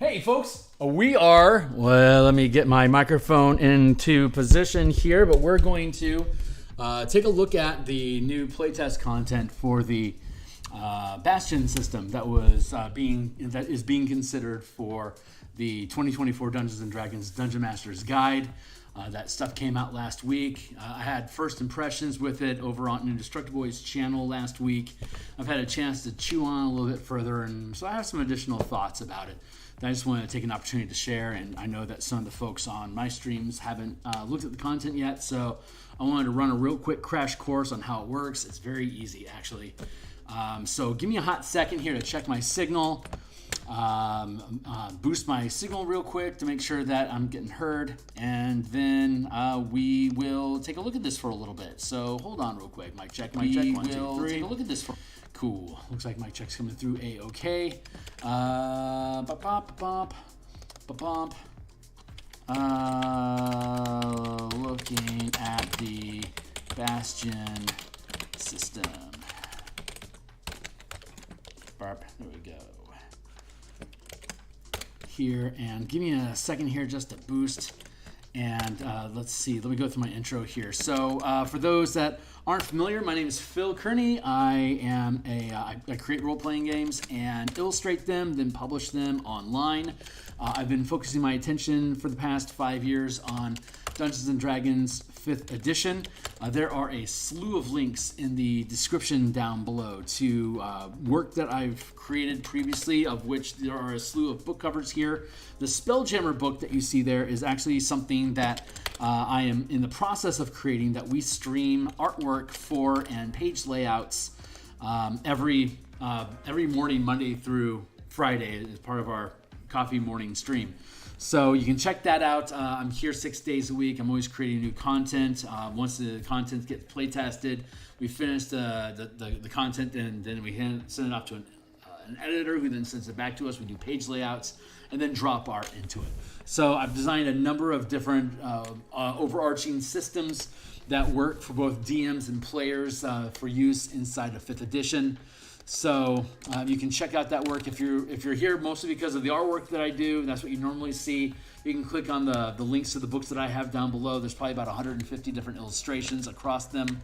Hey folks, we are, well, let me get my microphone into position here, but we're going to take a look at the new playtest content for the Bastion system that is being considered for the 2024 Dungeons and Dragons Dungeon Master's Guide. That stuff came out last week. I had first impressions with it over on Indestructible's channel last week. I've had a chance to chew on a little bit further, and so I have some additional thoughts about it that I just want to take an opportunity to share. And I know that some of the folks on my streams haven't looked at the content yet, so I wanted to run a real quick crash course on how it works. It's very easy, actually. So give me a hot second here to check my signal. Boost my signal real quick to make sure that I'm getting heard, and then we will take a look at this for a little bit. So hold on real quick. Mic check, 1, 2, 3. Take a look at this for cool. Looks like mic check's coming through a-okay. Looking at the Bastion system. Barp, there we go. Here, and give me a second here just to boost, and let's see, let me go through my intro here. So for those that aren't familiar, my name is Phil Kearney. I create role-playing games and illustrate them, then publish them online. I've been focusing my attention for the past 5 years on Dungeons and Dragons 5th edition. There are a slew of links in the description down below to work that I've created previously, of which there are a slew of book covers here. The Spelljammer book that you see there is actually something that I am in the process of creating, that we stream artwork for and page layouts every morning, Monday through Friday, as part of our coffee morning stream. So you can check that out. I'm here 6 days a week. I'm always creating new content. Once the content gets play tested, we finish the content, and then we send it off to an editor, who then sends it back to us. We do page layouts and then drop art into it. So I've designed a number of different overarching systems that work for both DMs and players for use inside of 5th edition. So you can check out that work if you're here mostly because of the artwork that I do. That's what you normally see. You can click on the links to the books that I have down below. There's probably about 150 different illustrations across them.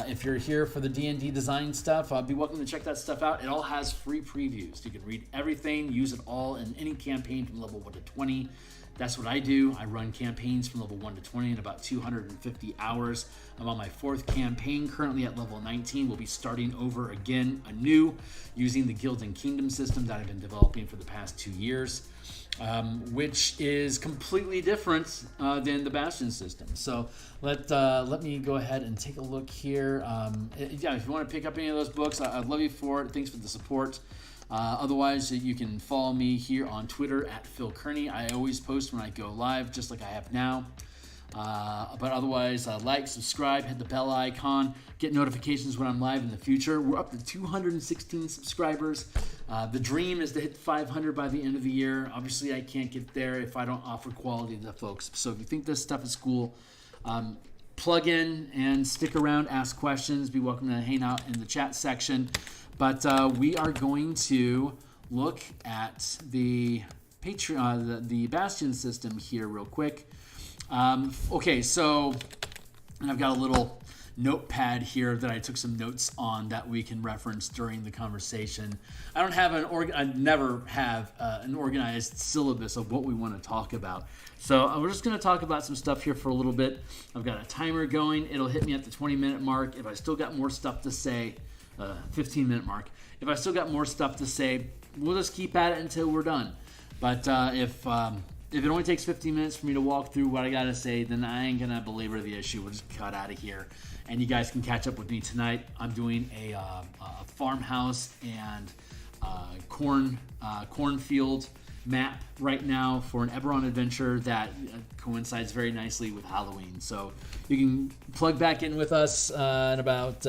If you're here for the D&D design stuff, be welcome to check that stuff out. It all has free previews. You can read everything, use it all in any campaign from level 1 to 20. That's what I do. I run campaigns from level 1 to 20 in about 250 hours. I'm on my 4th campaign currently at level 19. We'll be starting over again anew using the Guild and Kingdom system that I've been developing for the past 2 years, which is completely different than the Bastion system. So let me go ahead and take a look here. Yeah, if you want to pick up any of those books, I'd love you for it. Thanks for the support. Otherwise, you can follow me here on Twitter at Phil Kearney. I always post when I go live, just like I have now. But otherwise, like, subscribe, hit the bell icon, get notifications when I'm live in the future. We're up to 216 subscribers. The dream is to hit 500 by the end of the year. Obviously, I can't get there if I don't offer quality to the folks. So if you think this stuff is cool, plug in and stick around, ask questions. Be welcome to hang out in the chat section. But we are going to look at the Bastion system here real quick. Okay, so and I've got a little notepad here that I took some notes on that we can reference during the conversation. I never have an organized syllabus of what we want to talk about. So we're just going to talk about some stuff here for a little bit. I've got a timer going. It'll hit me at the 20-minute mark. If I still got more stuff to say, 15-minute mark. If I still got more stuff to say, we'll just keep at it until we're done. But if it only takes 15 minutes for me to walk through what I got to say, then I ain't going to belabor the issue. We'll just cut out of here. And you guys can catch up with me tonight. I'm doing a farmhouse and cornfield map right now for an Eberron adventure that coincides very nicely with Halloween. So you can plug back in with us in about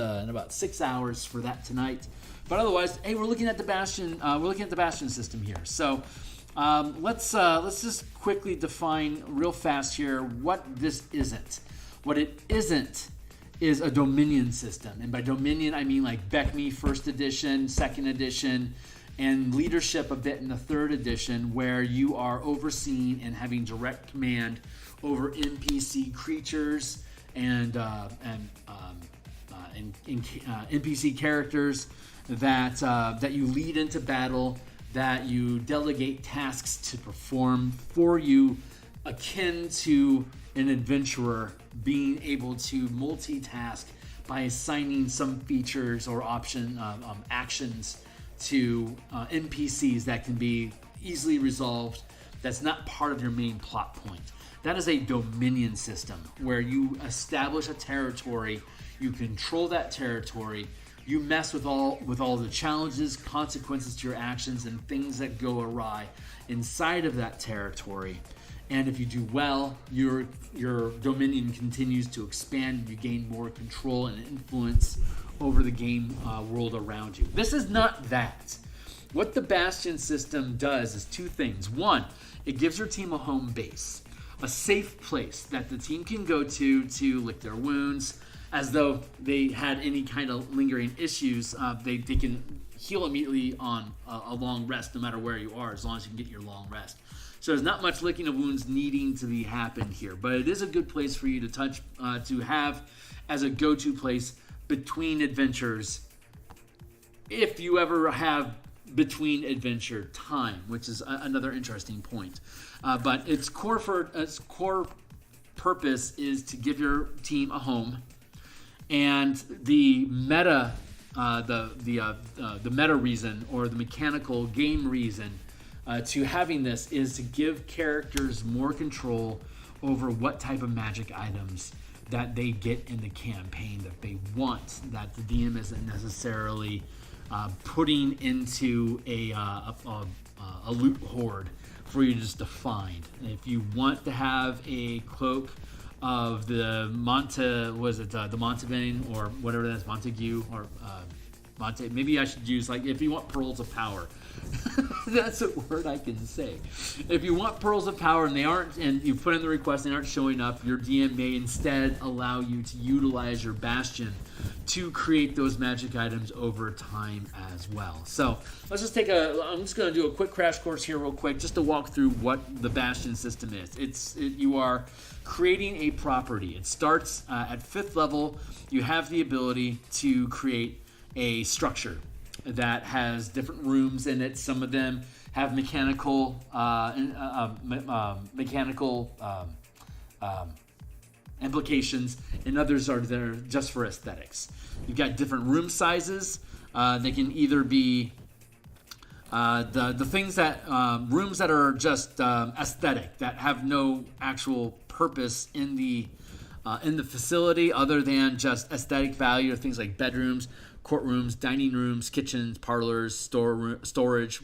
6 hours for that tonight. But otherwise, hey, we're looking at the Bastion. We're looking at the Bastion system here. So let's just quickly define real fast here what this isn't. What it isn't is a Dominion system, and by Dominion I mean like BECME 1st edition, 2nd edition, and leadership a bit in the 3rd edition, where you are overseeing and having direct command over NPC creatures and NPC characters that you lead into battle, that you delegate tasks to perform for you, akin to an adventurer being able to multitask by assigning some features or actions to NPCs that can be easily resolved. That's not part of your main plot point. That is a dominion system where you establish a territory, you control that territory, you mess with all the challenges, consequences to your actions, and things that go awry inside of that territory. And if you do well, your dominion continues to expand, and you gain more control and influence over the game world around you. This is not that. What the Bastion system does is 2 things. 1, it gives your team a home base, a safe place that the team can go to lick their wounds, as though they had any kind of lingering issues. They can heal immediately on a long rest, no matter where you are, as long as you can get your long rest. So there's not much licking of wounds needing to be happened here, but it is a good place for you to have as a go-to place between adventures, if you ever have between adventure time, which is another interesting point. But its core purpose is to give your team a home, and the meta reason, or the mechanical game reason to having this, is to give characters more control over what type of magic items that they get in the campaign that they want, that the DM isn't necessarily putting into a loot hoard for you just to find. If you want to have a cloak of the the Montevine, or whatever that's, Montague, or maybe I should use, if you want pearls of power. That's a word I can say. If you want pearls of power and you put in the request and they aren't showing up, your DM may instead allow you to utilize your Bastion to create those magic items over time as well. So let's just I'm just going to do a quick crash course here real quick, just to walk through what the Bastion system is. You are creating a property. It starts at 5th level. You have the ability to create a structure that has different rooms in it. Some of them have mechanical implications, and others are there just for aesthetics. You've got different room sizes. They can either be the things that rooms that are just aesthetic, that have no actual purpose in the facility other than just aesthetic value, or things like bedrooms, courtrooms, dining rooms, kitchens, parlors, storage,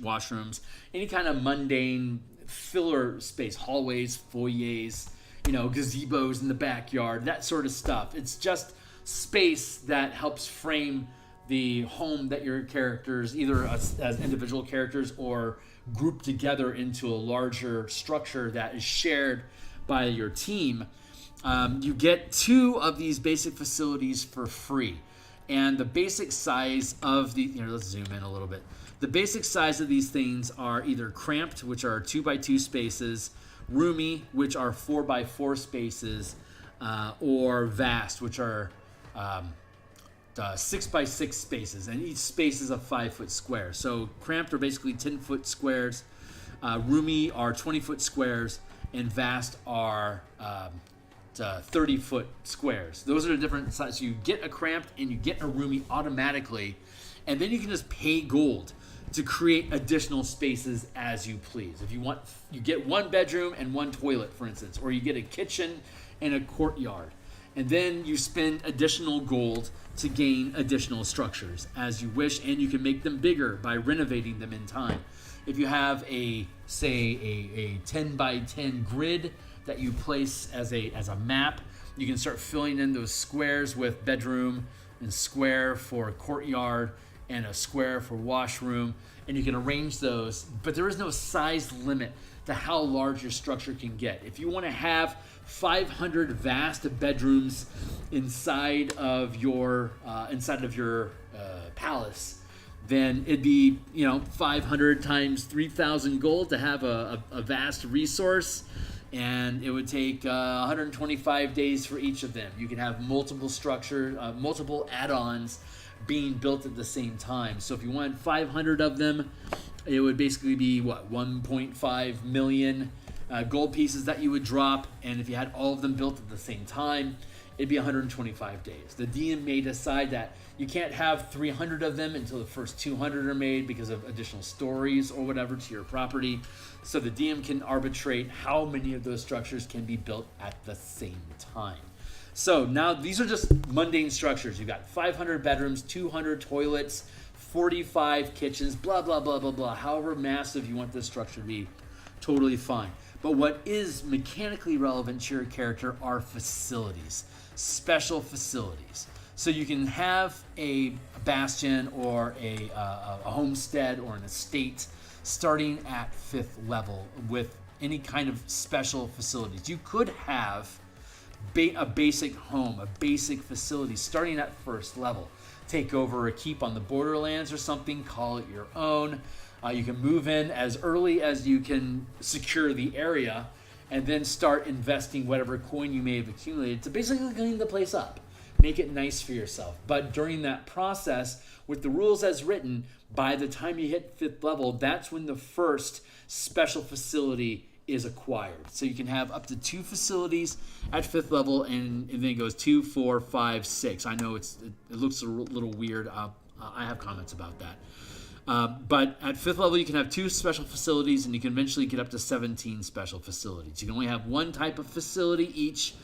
washrooms, any kind of mundane filler space, hallways, foyers, gazebos in the backyard, that sort of stuff. It's just space that helps frame the home that your characters, either as individual characters or grouped together into a larger structure that is shared by your team. You get 2 of these basic facilities for free. And the basic size of let's zoom in a little bit. The basic size of these things are either cramped, which are 2x2 spaces, roomy, which are 4x4 spaces, or vast, which are 6x6 spaces, and each space is a 5-foot square. So cramped are basically 10-foot squares, roomy are 20-foot squares, and vast are 30-foot squares. Those are the different sizes. So you get a cramped and you get a roomy automatically, and then you can just pay gold to create additional spaces as you please. If you want, you get 1 bedroom and 1 toilet, for instance, or you get a kitchen and a courtyard, and then you spend additional gold to gain additional structures as you wish, and you can make them bigger by renovating them in time. If you have a 10 by 10 grid that you place as a map, you can start filling in those squares with bedroom, and square for courtyard, and a square for washroom, and you can arrange those, but there is no size limit to how large your structure can get. If you want to have 500 vast bedrooms inside of your palace, then it'd be 500 times 3,000 gold to have a vast resource, and it would take 125 days for each of them. You can have multiple structure, multiple add-ons being built at the same time. So if you wanted 500 of them, it would basically be 1.5 million gold pieces that you would drop, and if you had all of them built at the same time, it'd be 125 days. The DM may decide that you can't have 300 of them until the first 200 are made because of additional stories or whatever to your property. So the DM can arbitrate how many of those structures can be built at the same time. So now these are just mundane structures. You've got 500 bedrooms, 200 toilets, 45 kitchens, blah, blah, blah, blah, blah. However massive you want this structure to be, totally fine. But what is mechanically relevant to your character are facilities, special facilities. So you can have a bastion or a homestead or an estate starting at 5th level with any kind of special facilities. You could have a basic home, a basic facility starting at 1st level. Take over a keep on the borderlands or something, call it your own. You can move in as early as you can secure the area and then start investing whatever coin you may have accumulated to basically clean the place up. Make it nice for yourself. But during that process, with the rules as written, by the time you hit 5th level, that's when the first special facility is acquired. So you can have up to 2 facilities at 5th level, and then it goes 2, 4, 5, 6. I know it looks a little weird. I have comments about that. But at 5th level, you can have 2 special facilities, and you can eventually get up to 17 special facilities. You can only have 1 type of facility each,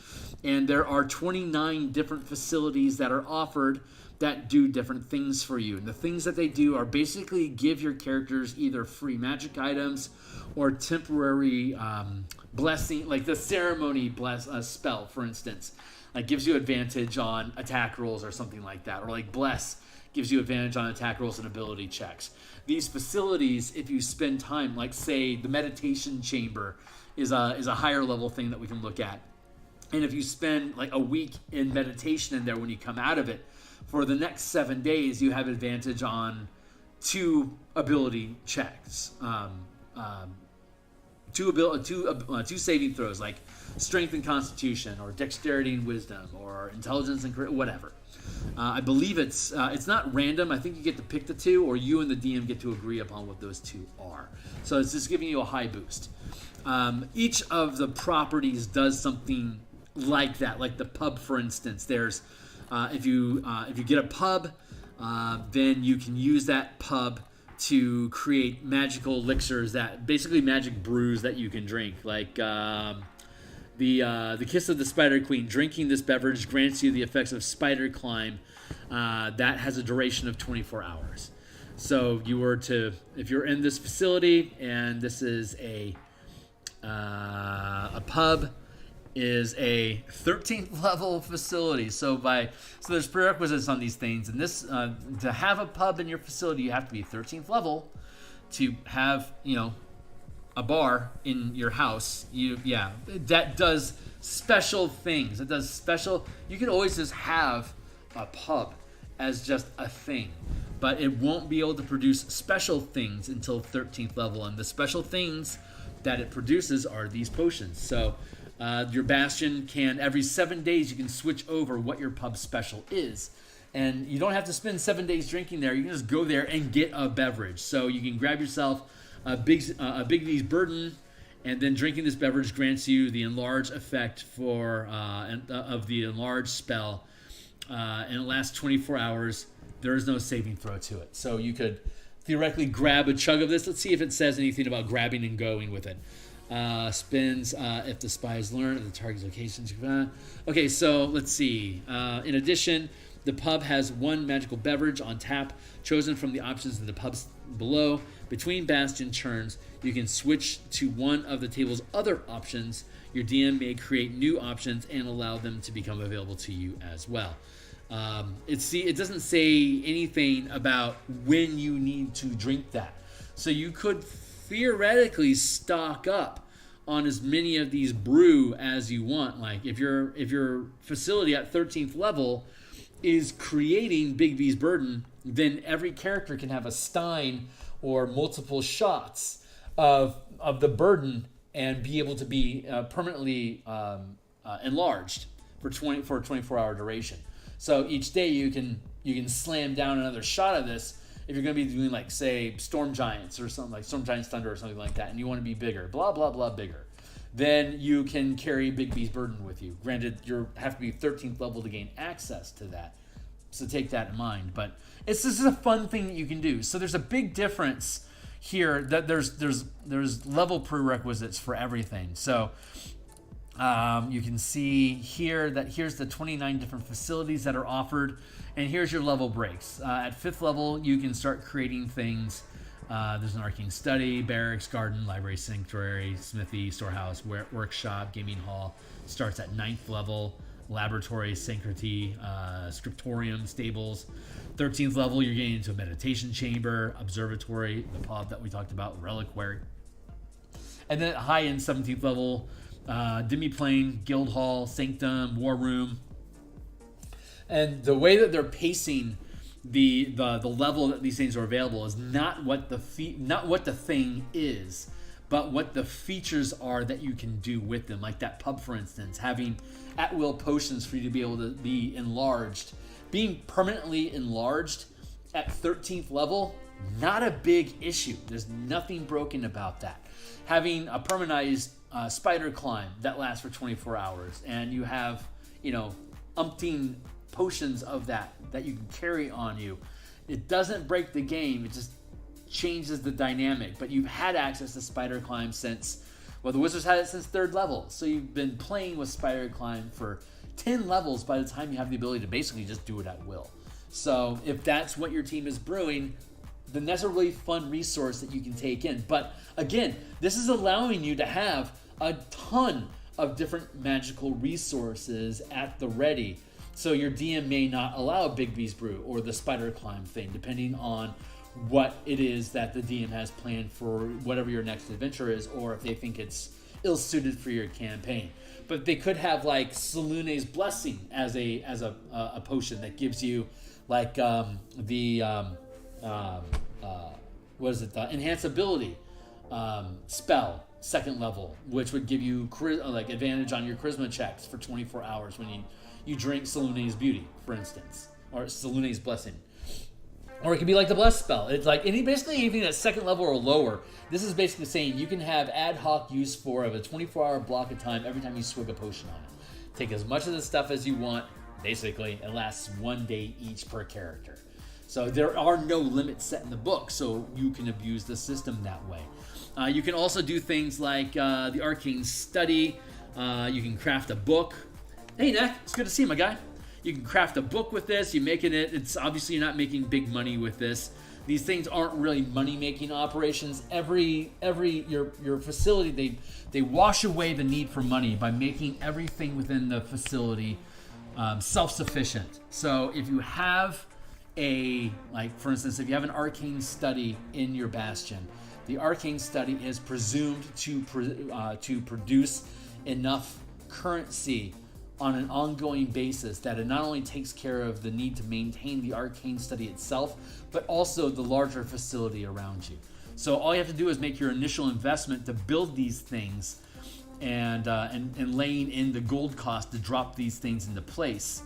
and there are 29 different facilities that are offered that do different things for you. And the things that they do are basically give your characters either free magic items or temporary blessing, like the ceremony spell, for instance. Like gives you advantage on attack rolls or something like that. Or like bless gives you advantage on attack rolls and ability checks. These facilities, if you spend time, like say the meditation chamber is a higher level thing that we can look at. And if you spend like a week in meditation in there, when you come out of it, for the next 7 days, you have advantage on 2 ability checks, 2 saving throws, like strength and constitution, or dexterity and wisdom, or intelligence and whatever. I believe it's not random. I think you get to pick the 2, or you and the DM get to agree upon what those 2 are. So it's just giving you a high boost. Each of the properties does something like that. Like the pub, for instance, there's if you get a pub, then you can use that pub to create magical elixirs, that basically magic brews that you can drink. Like the Kiss of the Spider Queen. Drinking this beverage grants you the effects of spider climb. That has a duration of 24 hours. So if you're in this facility and this is a pub, is a 13th level facility. So there's prerequisites on these things, and this to have a pub in your facility, you have to be 13th level. To have a bar in your house, that does special things. It does special. You can always just have a pub as just a thing, but it won't be able to produce special things until 13th level, and the special things that it produces are these potions. So your Bastion can, every 7 days, you can switch over what your pub special is. And you don't have to spend 7 days drinking there. You can just go there and get a beverage. So you can grab yourself a Bigby's Burden, and then drinking this beverage grants you the enlarge effect of the enlarge spell. And it lasts 24 hours. There is no saving throw to it. So you could theoretically grab a chug of this. Let's see if it says anything about grabbing and going with it. Spins if the spies learn at the target's locations. Okay, so let's see. In addition, the pub has 1 magical beverage on tap, chosen from the options in the pubs below. Between Bastion turns, you can switch to one of the table's other options. Your DM may create new options and allow them to become available to you as well. It doesn't say anything about when you need to drink that. So you could theoretically stock up on as many of these brew as you want. Like if your facility at 13th level is creating Bigby's Burden then every character can have a stein or multiple shots of the burden and be able to be permanently enlarged for a 24-hour duration. So each day you can slam down another shot of this if you're going to be doing, like, say, Storm Giants or something, like Storm Giants Thunder or something like that, and you want to be bigger, blah, blah, blah, bigger. Then you can carry Big B's burden with you. Granted, you have to be 13th level to gain access to that, so take that in mind. But this is a fun thing that you can do. So there's a big difference here that there's level prerequisites for everything. So you can see here that here's the 29 different facilities that are offered, and here's your level breaks. At 5th level, you can start creating things. There's an arcane study, barracks, garden, library, sanctuary, smithy, storehouse, workshop, gaming hall. Starts at 9th level. Laboratory, sanctity, scriptorium, stables. 13th level, you're getting into a meditation chamber, observatory, the pub that we talked about, reliquary. And then at high end 17th level, demiplane, guild hall, sanctum, war room. And the way that they're pacing the level that these things are available is not what the thing is, but what the features are that you can do with them. Like that pub, for instance, having at-will potions for you to be able to be enlarged. Being permanently enlarged at 13th level, not a big issue. There's nothing broken about that. Having a permanized spider climb that lasts for 24 hours, and you have, umpteen potions of that you can carry on you. It doesn't break the game. It just changes the dynamic. But you've had access to spider climb since, well, the wizards had it since 3rd level. So you've been playing with spider climb for 10 levels by the time you have the ability to basically just do it at will. So if that's what your team is brewing, then that's a really fun resource that you can take in. But again, this is allowing you to have a ton of different magical resources at the ready. So your DM may not allow a Big B's Brew or the spider climb thing, depending on what it is that the DM has planned for whatever your next adventure is, or if they think it's ill-suited for your campaign. But they could have like Selune's Blessing as a potion that gives you like enhanceability spell, 2nd level, which would give you like advantage on your charisma checks for 24 hours when you drink Selune's Beauty, for instance, or Selune's Blessing. Or it could be like the Bless spell. It's like basically anything that's 2nd level or lower. This is basically saying you can have ad hoc use for a 24-hour block of time every time you swig a potion on it. Take as much of the stuff as you want. Basically, it lasts 1 day each per character. So there are no limits set in the book, so you can abuse the system that way. You can also do things like the Arcane Study. You can craft a book. Hey, Nick, it's good to see you, my guy. You can craft a book with this. It's obviously you're not making big money with this. These things aren't really money-making operations. Your facility, they wash away the need for money by making everything within the facility self-sufficient. So if you have for instance, if you have an arcane study in your bastion, the arcane study is presumed to produce enough currency on an ongoing basis that it not only takes care of the need to maintain the arcane study itself, but also the larger facility around you. So all you have to do is make your initial investment to build these things and laying in the gold cost to drop these things into place.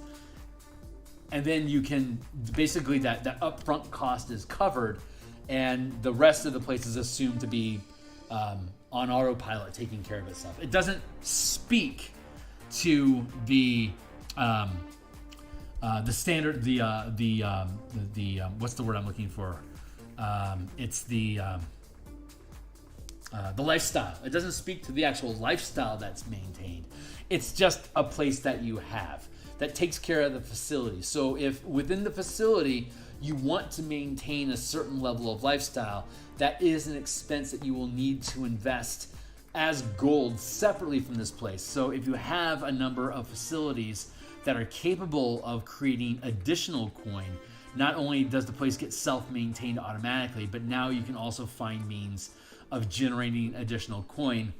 And then you can basically that upfront cost is covered, and the rest of the place is assumed to be on autopilot, taking care of itself. It doesn't speak to the standard, what's the word I'm looking for? It's the lifestyle. It doesn't speak to the actual lifestyle that's maintained. It's just a place that you have that takes care of the facility. So if within the facility you want to maintain a certain level of lifestyle, that is an expense that you will need to invest as gold separately from this place. So if you have a number of facilities that are capable of creating additional coin, not only does the place get self-maintained automatically, but now you can also find means of generating additional coin.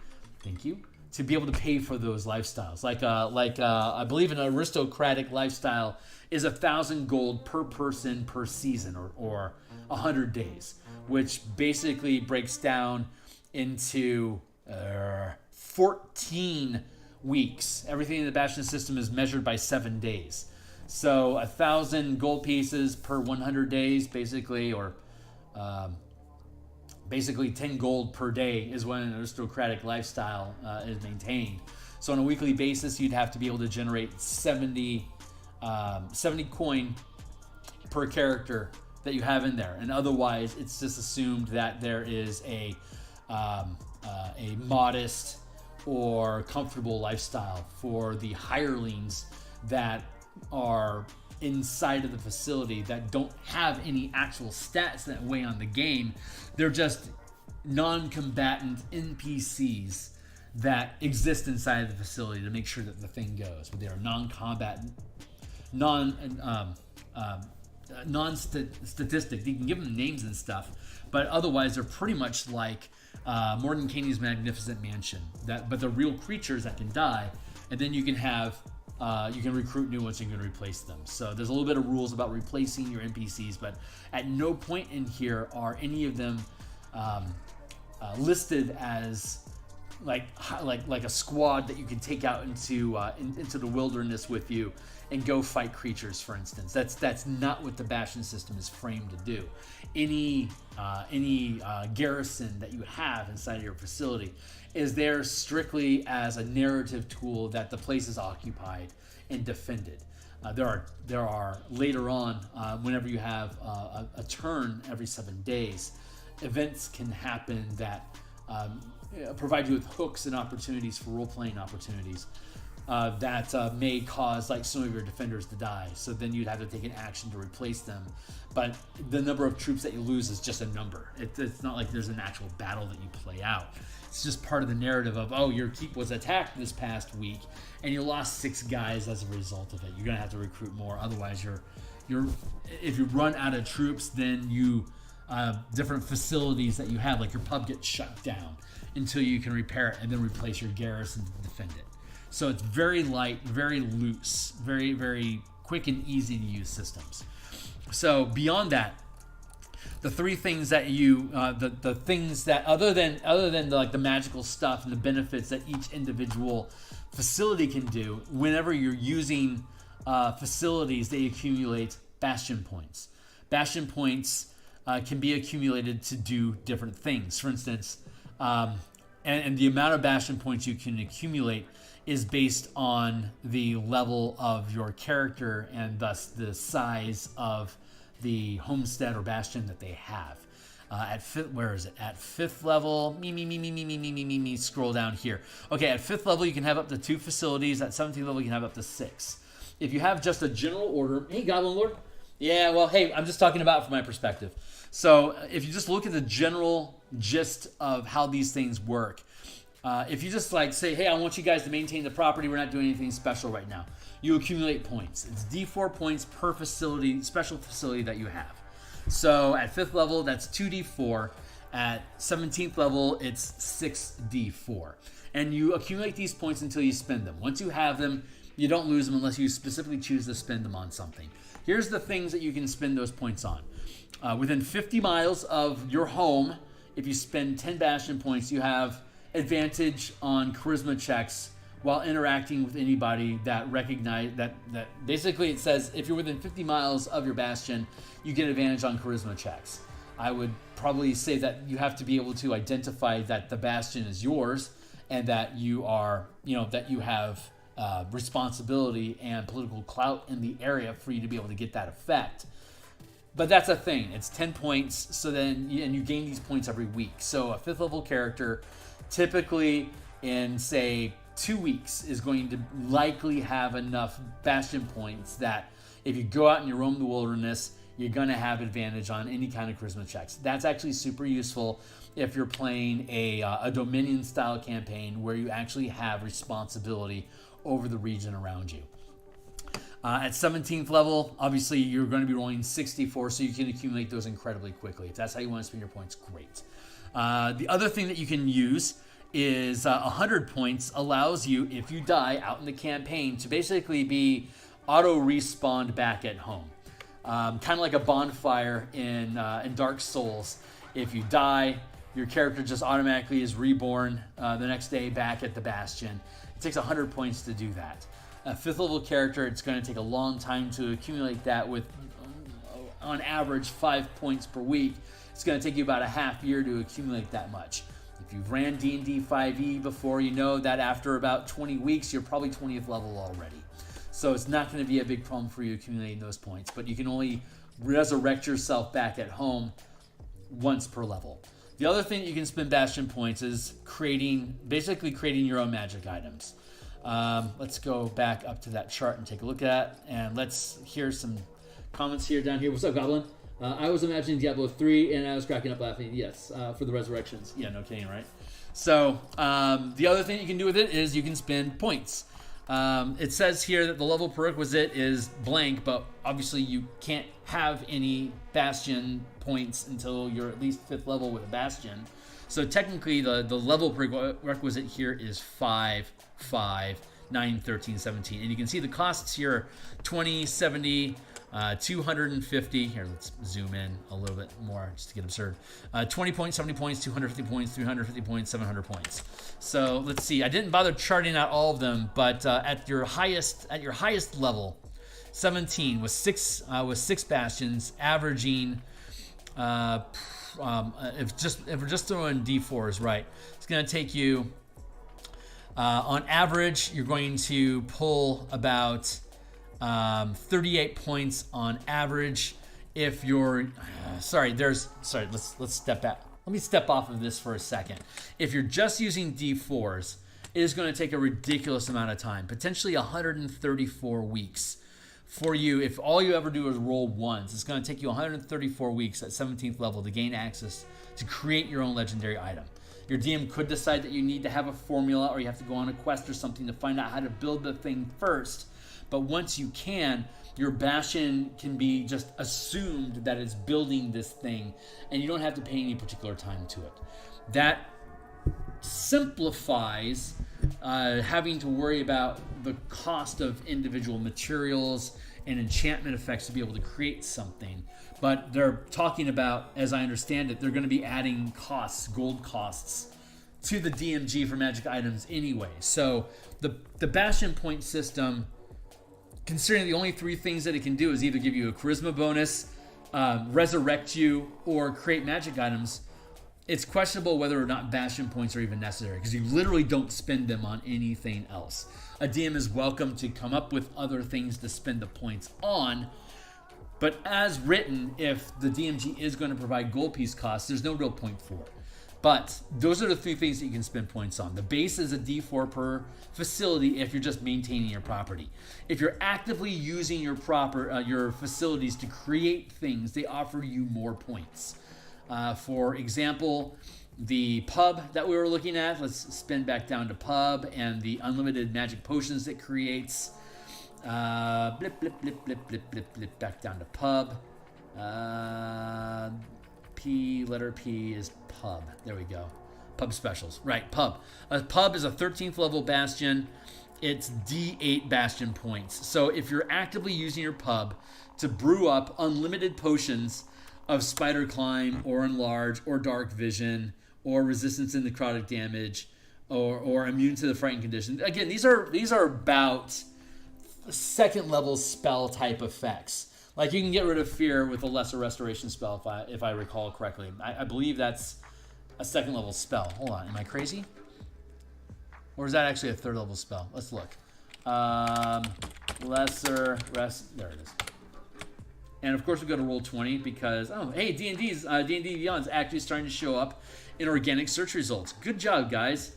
Thank you. to be able to pay for those lifestyles. I believe an aristocratic lifestyle is 1,000 gold per person per season, or 100 days, which basically breaks down into 14 weeks. Everything in the Bastion system is measured by 7 days. So 1,000 gold pieces per 100 days, basically, or basically 10 gold per day is when an aristocratic lifestyle is maintained. So on a weekly basis, you'd have to be able to generate 70 coin per character that you have in there, and otherwise it's just assumed that there is a modest or comfortable lifestyle for the hirelings that are inside of the facility that don't have any actual stats that weigh on the game. They're just non-combatant NPCs that exist inside of the facility to make sure that the thing goes. But they are non-combatant, non-statistic. You can give them names and stuff, but otherwise they're pretty much like Mordenkainen's Magnificent Mansion. But they're real creatures that can die, and then you can have you can recruit new ones and you can replace them. So there's a little bit of rules about replacing your NPCs, but at no point in here are any of them listed as like a squad that you can take out into the wilderness with you and go fight creatures, for instance. That's not what the Bastion system is framed to do. Any garrison that you have inside of your facility is there strictly as a narrative tool that the place is occupied and defended. There are later on, whenever you have a turn every 7 days, events can happen that provide you with hooks and opportunities for role-playing opportunities that may cause like some of your defenders to die. So then you'd have to take an action to replace them. But the number of troops that you lose is just a number. It's not like there's an actual battle that you play out. It's just part of the narrative of, oh, your keep was attacked this past week and you lost 6 guys as a result of it. You're gonna have to recruit more. Otherwise, if you run out of troops, then you different facilities that you have, like your pub, gets shut down until you can repair it and then replace your garrison to defend it. So it's very light, very loose, very, very quick and easy to use systems. So beyond that, the three things that you, the things that other than the magical stuff and the benefits that each individual facility can do, whenever you're using facilities, they accumulate Bastion points. Bastion points can be accumulated to do different things. For instance, and the amount of Bastion points you can accumulate is based on the level of your character and thus the size of the homestead or bastion that they have. At fifth level, scroll down here. Okay, at 5th level you can have up to 2 facilities. At 17th level you can have up to 6. If you have just a general order, hey Goblin Lord. Yeah, well, hey, I'm just talking about it from my perspective. So if you just look at the general gist of how these things work, if you just like say, hey, I want you guys to maintain the property, we're not doing anything special right now, you accumulate points. It's D4 points per facility, special facility that you have. So at 5th level, that's 2D4. At 17th level, it's 6D4. And you accumulate these points until you spend them. Once you have them, you don't lose them unless you specifically choose to spend them on something. Here's the things that you can spend those points on. Within 50 miles of your home, if you spend 10 Bastion points, you have advantage on charisma checks while interacting with anybody that recognize that basically it says if you're within 50 miles of your bastion, you get advantage on charisma checks. I would probably say that you have to be able to identify that the bastion is yours and that you are, that you have responsibility and political clout in the area for you to be able to get that effect. But that's a thing. It's 10 points. So then, and you gain these points every week. So a 5th level character, typically in say 2 weeks, is going to likely have enough bastion points that if you go out and you roam the wilderness, you're going to have advantage on any kind of charisma checks. That's actually super useful if you're playing a Dominion style campaign where you actually have responsibility over the region around you. At 17th level, obviously you're going to be rolling 64, so you can accumulate those incredibly quickly. If that's how you want to spend your points, great. The other thing that you can use is 100 points allows you, if you die out in the campaign, to basically be auto-respawned back at home. Kind of like a bonfire in Dark Souls. If you die, your character just automatically is reborn the next day back at the Bastion. It takes 100 points to do that. A 5th level character, it's going to take a long time to accumulate that with, on average, 5 points per week. It's going to take you about a half year to accumulate that much. If you've ran D&D 5e before, you know that after about 20 weeks, you're probably 20th level already. So it's not going to be a big problem for you accumulating those points, but you can only resurrect yourself back at home once per level. The other thing you can spend Bastion points is basically creating your own magic items. Let's go back up to that chart and take a look at it, and let's hear some comments here down here. What's up, Goblin? I was imagining Diablo 3, and I was cracking up laughing. Yes, for the resurrections. Yeah, no kidding, right? So the other thing you can do with it is you can spend points. It says here that the level prerequisite is blank, but obviously you can't have any Bastion points until you're at least 5th level with a Bastion. So technically the level prerequisite here is 5, 5, 9, 13, 17. And you can see the costs here, 20, 70, 250. Here, let's zoom in a little bit more just to get absurd. 20 points, 70 points, 250 points, 350 points, 700 points. So let's see. I didn't bother charting out all of them, but at your highest level, 17 with six Bastions, averaging. If we're just throwing D4s, right? It's going to take you. On average, you're going to pull about 38 points on average. If you're let's step back. Let me step off of this for a second. If you're just using D4s, it is going to take a ridiculous amount of time, potentially 134 weeks for you. If all you ever do is roll ones, it's going to take you 134 weeks at 17th level to gain access to create your own legendary item. Your DM could decide that you need to have a formula, or you have to go on a quest or something to find out how to build the thing first. But once you can, your Bastion can be just assumed that it's building this thing, and you don't have to pay any particular time to it. That simplifies having to worry about the cost of individual materials and enchantment effects to be able to create something. But they're talking about, as I understand it, they're going to be adding costs, gold costs, to the DMG for magic items anyway. So the Bastion point system, considering the only 3 things that it can do is either give you a charisma bonus, resurrect you, or create magic items, it's questionable whether or not Bastion points are even necessary, because you literally don't spend them on anything else. A DM is welcome to come up with other things to spend the points on, but as written, if the DMG is going to provide gold piece costs, there's no real point for it. But those are the 3 things that you can spend points on. The base is a D4 per facility if you're just maintaining your property. If you're actively using your facilities to create things, they offer you more points. For example, the pub that we were looking at, let's spin back down to pub, and the unlimited magic potions it creates. Blip, blip, blip, blip, blip, blip, blip, back down to pub. Letter P is pub. There we go. Pub specials. Right, pub. A pub is a 13th level Bastion. It's D8 Bastion points. So if you're actively using your pub to brew up unlimited potions of Spider Climb, or Enlarge, or Dark Vision, or Resistance in necrotic damage, or Immune to the Frightened Condition. Again, these are about 2nd level spell type effects. Like, you can get rid of fear with a lesser restoration spell, if I recall correctly. I believe that's a 2nd level spell. Hold on, am I crazy? Or is that actually a 3rd level spell? Let's look. Lesser rest. There it is. And of course we go to roll 20 because, D&D Beyond is actually starting to show up in organic search results. Good job, guys.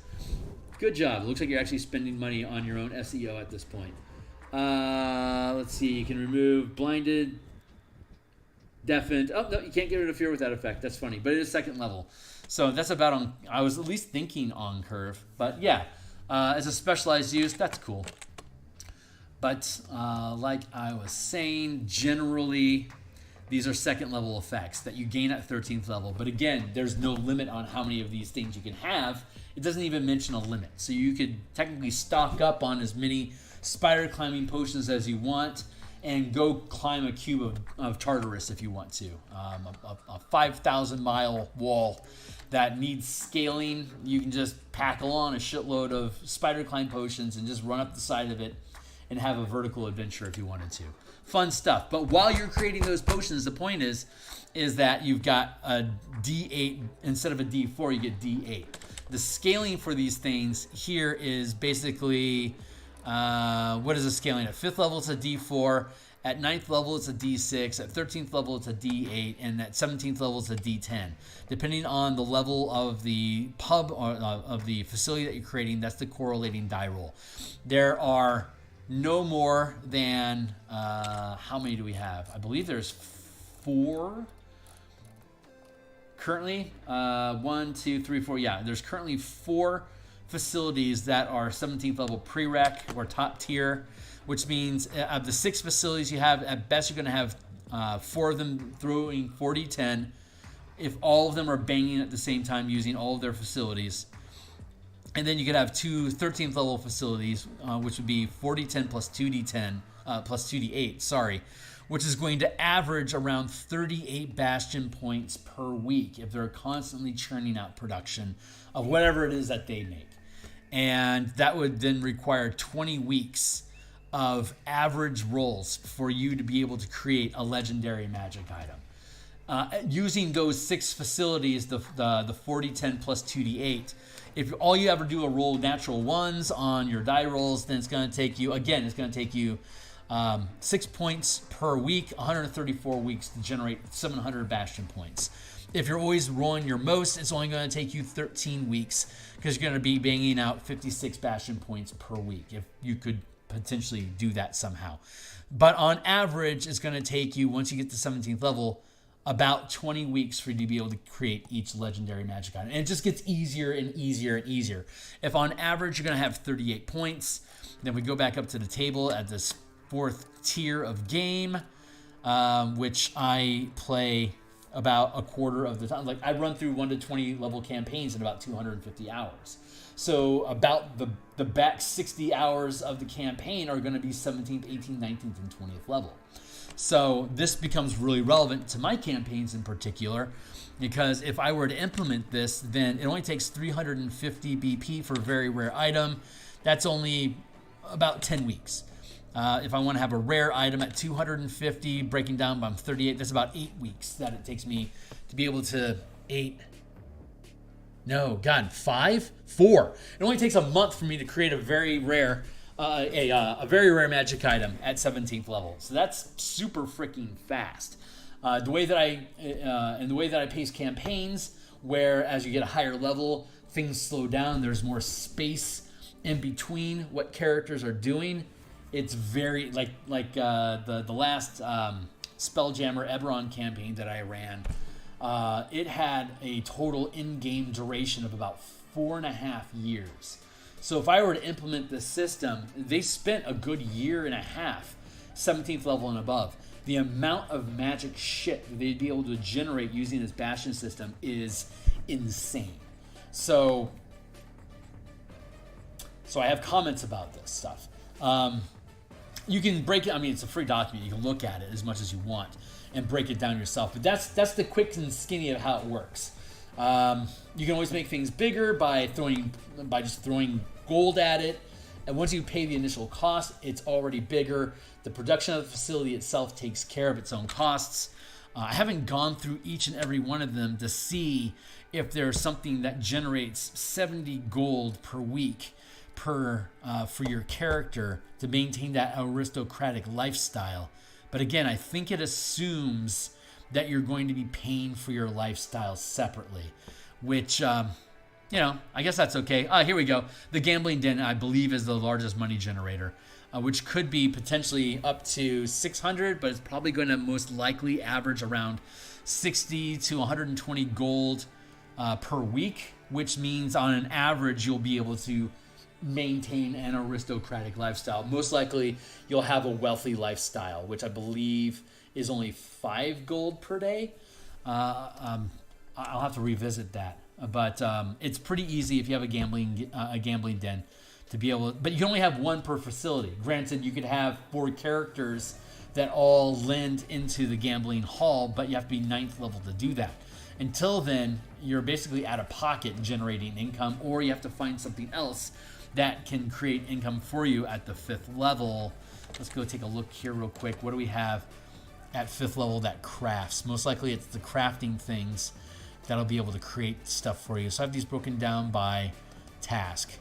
Good job. It looks like you're actually spending money on your own SEO at this point. Let's see. You can remove blinded, deafened. Oh, no, you can't get rid of fear with that effect. That's funny. But it is 2nd level. So that's about on, I was at least thinking on curve. But yeah, as a specialized use, that's cool. But like I was saying, generally, These are second level effects that you gain at 13th level. But again, there's no limit on how many of these things you can have. It doesn't even mention a limit. So you could technically stock up on as many spider climbing potions as you want and go climb a cube of Tartarus if you want to. A 5,000 mile wall that needs scaling. You can just pack on a shitload of spider climb potions and just run up the side of it and have a vertical adventure if you wanted to. Fun stuff. But while you're creating those potions, the point is that you've got a D8 instead of a D4, you get D8. The scaling for these things here is basically what is the scaling? At 5th level, it's a D4. At 9th level, it's a D6. At 13th level, it's a D8. And at 17th level, it's a D10. Depending on the level of the pub or of the facility that you're creating, that's the correlating die roll. There are no more than, how many do we have? I believe there's 4 currently. 1, 2, 3, 4. Yeah, there's currently 4 facilities that are 17th level prereq or top tier, which means of the 6 facilities you have, at best you're going to have 4 of them throwing 4d10 if all of them are banging at the same time using all of their facilities. And then you could have 2 13th level facilities, which would be 4d10 plus 2d10, plus 2d8, sorry, which is going to average around 38 Bastion points per week if they're constantly churning out production of whatever it is that they make. And that would then require 20 weeks of average rolls for you to be able to create a legendary magic item. Using those 6 facilities, the 4d10 plus 2d8, if all you ever do are roll natural ones on your die rolls, then it's going to take you, 6 points per week, 134 weeks to generate 700 Bastion points. If you're always rolling your most, it's only going to take you 13 weeks because you're going to be banging out 56 Bastion points per week if you could potentially do that somehow. But on average, it's going to take you, once you get to 17th level, about 20 weeks for you to be able to create each legendary magic item. And it just gets easier and easier and easier. If on average you're going to have 38 points, then we go back up to the table at this 4th tier of game, which I play about a quarter of the time. Like I run through 1 to 20 level campaigns in about 250 hours. So about the back 60 hours of the campaign are going to be 17th, 18th, 19th, and 20th level. So this becomes really relevant to my campaigns in particular, because if I were to implement this, then it only takes 350 BP for a very rare item. That's only about 10 weeks. If I want to have a rare item at 250, breaking down by 38, that's about 8 weeks that it takes me to be able to 4. It only takes a month for me to create a very rare magic item at 17th level. So that's super freaking fast. The way that I pace campaigns, where as you get a higher level, things slow down. There's more space in between what characters are doing. It's very like the last Spelljammer Eberron campaign that I ran. It had a total in-game duration of about 4.5 years. So if I were to implement this system, they spent a good 1.5 years, 17th level and above. The amount of magic shit that they'd be able to generate using this Bastion system is insane. So I have comments about this stuff. You can break it. I mean, it's a free document. You can look at it as much as you want and break it down yourself. But that's the quick and skinny of how it works. You can always make things bigger by just throwing gold at it. And once you pay the initial cost, it's already bigger. The production of the facility itself takes care of its own costs. I haven't gone through each and every one of them to see if there's something that generates 70 gold per week for your character to maintain that aristocratic lifestyle. But again, I think it assumes that you're going to be paying for your lifestyle separately, which, I guess that's okay. Here we go. The Gambling Den, I believe, is the largest money generator, which could be potentially up to 600, but it's probably going to most likely average around 60 to 120 gold per week, which means on an average, you'll be able to maintain an aristocratic lifestyle. Most likely, you'll have a wealthy lifestyle, which I believe is only 5 gold per day. I'll have to revisit that, but it's pretty easy if you have a gambling den to be able to, but you can only have one per facility. Granted, you could have 4 characters that all lend into the gambling hall, but you have to be 9th level to do that. Until then, you're basically out of pocket generating income, or you have to find something else that can create income for you at the 5th level. Let's go take a look here real quick. What do we have at 5th level that crafts? Most likely it's the crafting things that'll be able to create stuff for you. So I have these broken down by task.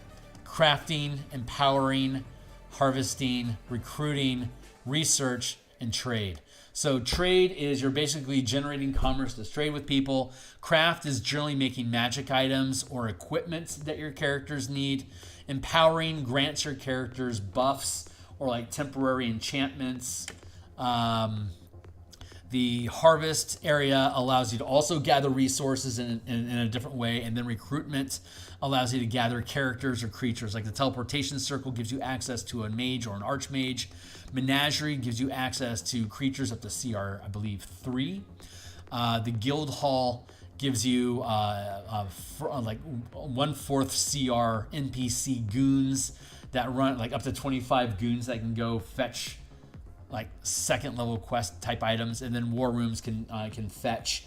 Crafting, empowering, harvesting, recruiting, research, and trade. So trade is you're basically generating commerce to trade with people. Craft is generally making magic items or equipment that your characters need. Empowering grants your characters buffs or like temporary enchantments. The harvest area allows you to also gather resources in a different way, and then recruitment allows you to gather characters or creatures. Like the teleportation circle gives you access to a mage or an archmage. Menagerie gives you access to creatures up to CR, I believe, 3. The guild hall gives you like 1/4 CR NPC goons that run like up to 25 goons that can go fetch like 2nd level quest type items, and then war rooms can fetch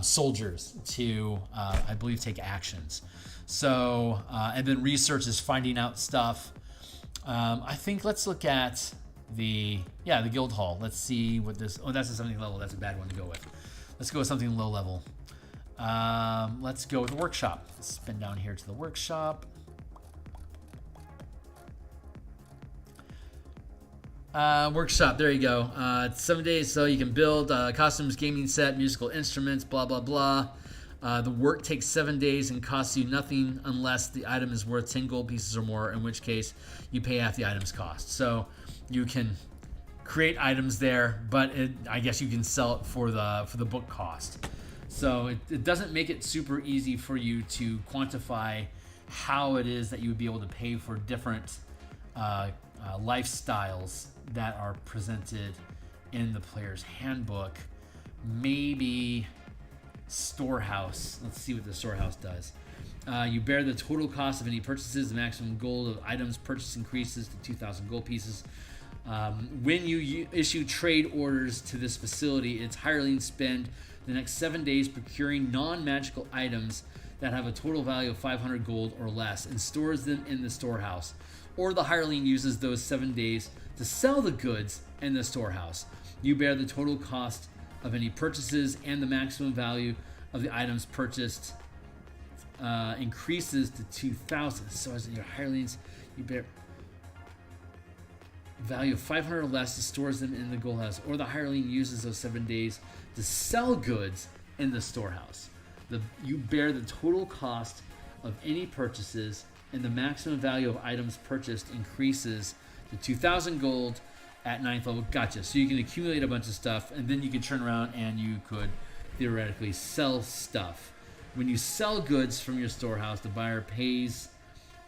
soldiers to I believe take actions. So and then research is finding out stuff. I think let's look at the guild hall. Let's see what this. Oh, that's a 17th level. That's a bad one to go with. Let's go with something low level. Let's go with the workshop. Let's spin down here to the workshop. Workshop, there you go. It's 7 days, so you can build costumes, gaming set, musical instruments, blah, blah, blah. The work takes 7 days and costs you nothing unless the item is worth 10 gold pieces or more, in which case you pay half the item's cost. So you can create items there, but I guess you can sell it for the book cost. So it doesn't make it super easy for you to quantify how it is that you would be able to pay for different lifestyles that are presented in the player's handbook. Maybe storehouse. Let's see what the storehouse does. You bear the total cost of any purchases. The maximum gold of items purchased increases to 2,000 gold pieces. When you issue trade orders to this facility, its hirelings spend the next 7 days procuring non-magical items that have a total value of 500 gold or less and stores them in the storehouse. Or the hireling uses those 7 days to sell the goods in the storehouse. You bear the total cost of any purchases, and the maximum value of the items purchased increases to 2,000. So as your hirelings, you bear value of 500 or less, stores them in the gold house, or the hireling uses those 7 days to sell goods in the storehouse. You bear the total cost of any purchases, and the maximum value of items purchased increases to 2,000 gold at 9th level. Gotcha. So you can accumulate a bunch of stuff, and then you can turn around and you could theoretically sell stuff. When you sell goods from your storehouse, the buyer pays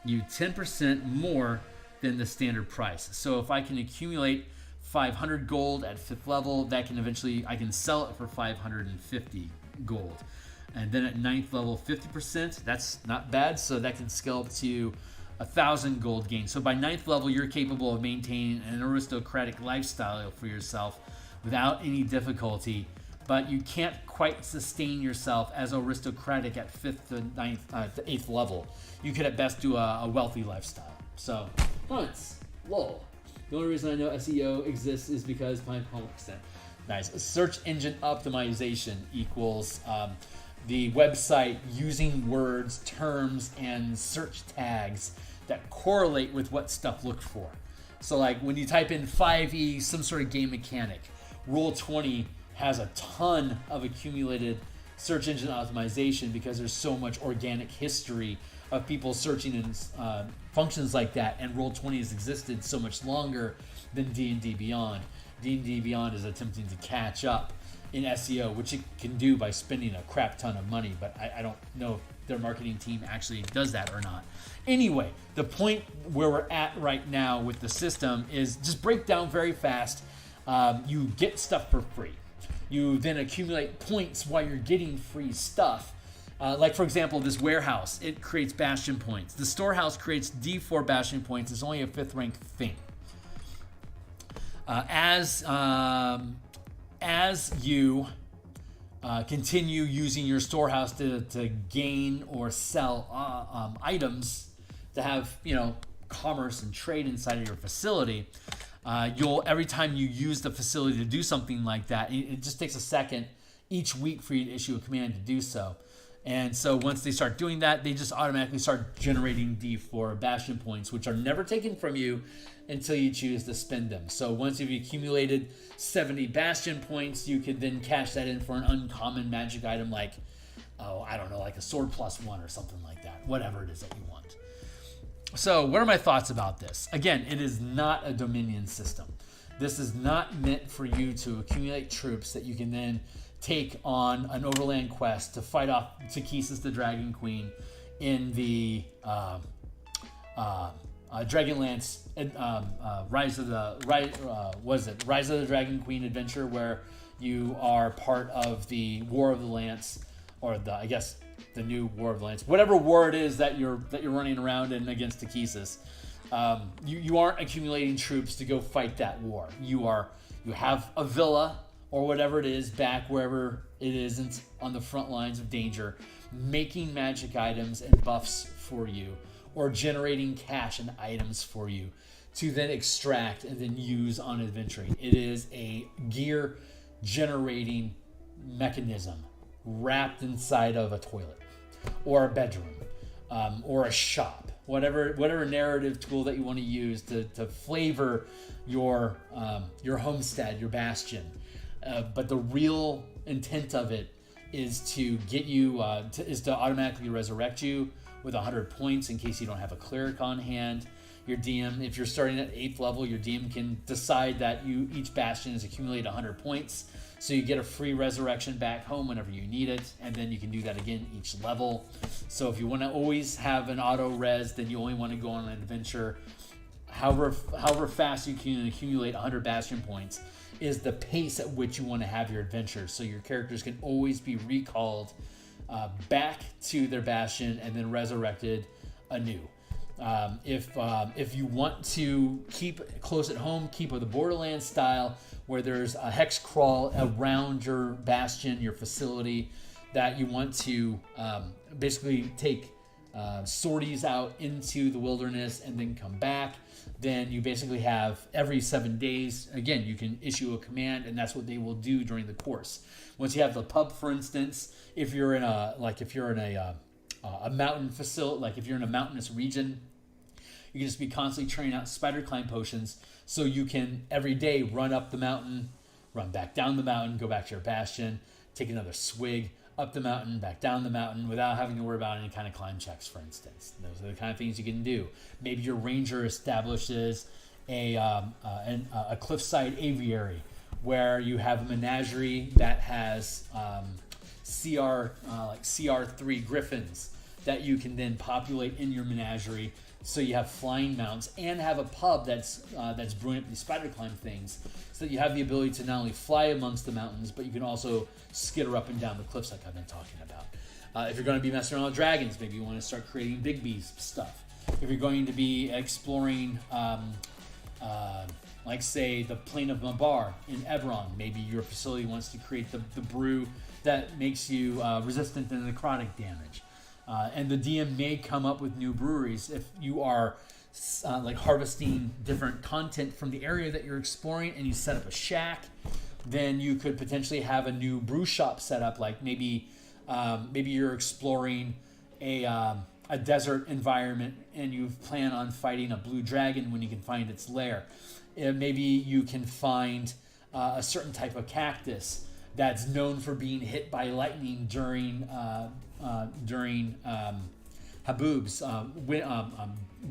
you 10% more than the standard price. So if I can accumulate 500 gold at 5th level, that can eventually, I can sell it for 550 gold. And then at 9th level, 50%, that's not bad. So that can scale up to 1,000 gold gain. So by 9th level, you're capable of maintaining an aristocratic lifestyle for yourself without any difficulty. But you can't quite sustain yourself as aristocratic at 5th to 8th level. You could at best do a wealthy lifestyle. So, once, lol. The only reason I know SEO exists is because my homework. Nice. Search engine optimization equals the website using words, terms, and search tags that correlate with what stuff looked for. So like when you type in 5e, some sort of game mechanic, Roll20 has a ton of accumulated search engine optimization because there's so much organic history of people searching in functions like that, and Roll20 has existed so much longer than D&D Beyond. D&D Beyond is attempting to catch up in SEO, which it can do by spending a crap ton of money, but I don't know if their marketing team actually does that or not. Anyway, the point where we're at right now with the system is just break down very fast. you get stuff for free. You then accumulate points while you're getting free stuff. Like, for example, this warehouse, it creates Bastion points. The storehouse creates D4 Bastion points. It's only a 5th rank thing. As you continue using your storehouse to gain or sell items, to have, commerce and trade inside of your facility, every time you use the facility to do something like that, it just takes a second each week for you to issue a command to do so. And so once they start doing that, they just automatically start generating D4 Bastion points, which are never taken from you until you choose to spend them. So once you've accumulated 70 Bastion points, you could then cash that in for an uncommon magic item like, like a sword +1 or something like that, whatever it is that you want. So what are my thoughts about this? Again, it is not a Dominion system. This is not meant for you to accumulate troops that you can then take on an overland quest to fight off Takhisis the Dragon Queen in the Dragonlance Rise of the Dragon Queen adventure, where you are part of the War of the Lance, or the new War of the Lance, whatever war it is that you're running around in against Takhisis. You aren't accumulating troops to go fight that war. You have a villa or whatever it is back wherever it is on the front lines of danger, making magic items and buffs for you, or generating cash and items for you to then extract and then use on adventuring. It is a gear generating mechanism wrapped inside of a toilet or a bedroom or a shop, whatever narrative tool that you want to use to flavor your homestead, your bastion. But the real intent of it is to get you is to automatically resurrect you with 100 points in case you don't have a cleric on hand. Your DM, if you're starting at 8th level, your DM can decide that each bastion is accumulated 100 points, so you get a free resurrection back home whenever you need it, and then you can do that again each level. So if you want to always have an auto res, then you only want to go on an adventure. However fast you can accumulate 100 bastion points is the pace at which you want to have your adventure, so your characters can always be recalled back to their bastion and then resurrected anew. If you want to keep close at home, keep with the Borderlands style, where there's a hex crawl around your bastion, your facility, that you want to basically take sorties out into the wilderness and then come back, then you basically have every 7 days, again, you can issue a command, and that's what they will do during the course. Once you have the pub, for instance, if you're in a mountain facility, like if you're in a mountainous region, you can just be constantly training out spider climb potions, so you can every day run up the mountain, run back down the mountain, go back to your bastion, take another swig up the mountain, back down the mountain, without having to worry about any kind of climb checks, for instance. Those are the kind of things you can do. Maybe your ranger establishes a cliffside aviary, where you have a menagerie that has CR3 griffins that you can then populate in your menagerie. So you have flying mounts and have a pub that's brewing up these spider climb things, so that you have the ability to not only fly amongst the mountains, but you can also skitter up and down the cliffs like I've been talking about. If you're going to be messing around with dragons, maybe you want to start creating big beast stuff. If you're going to be exploring, like say the Plain of Mabar in Eberron, maybe your facility wants to create the brew that makes you resistant to necrotic damage. And the DM may come up with new breweries. If you are harvesting different content from the area that you're exploring and you set up a shack, then you could potentially have a new brew shop set up. Like maybe you're exploring a desert environment and you plan on fighting a blue dragon when you can find its lair. Maybe you can find a certain type of cactus that's known for being hit by lightning during haboobs,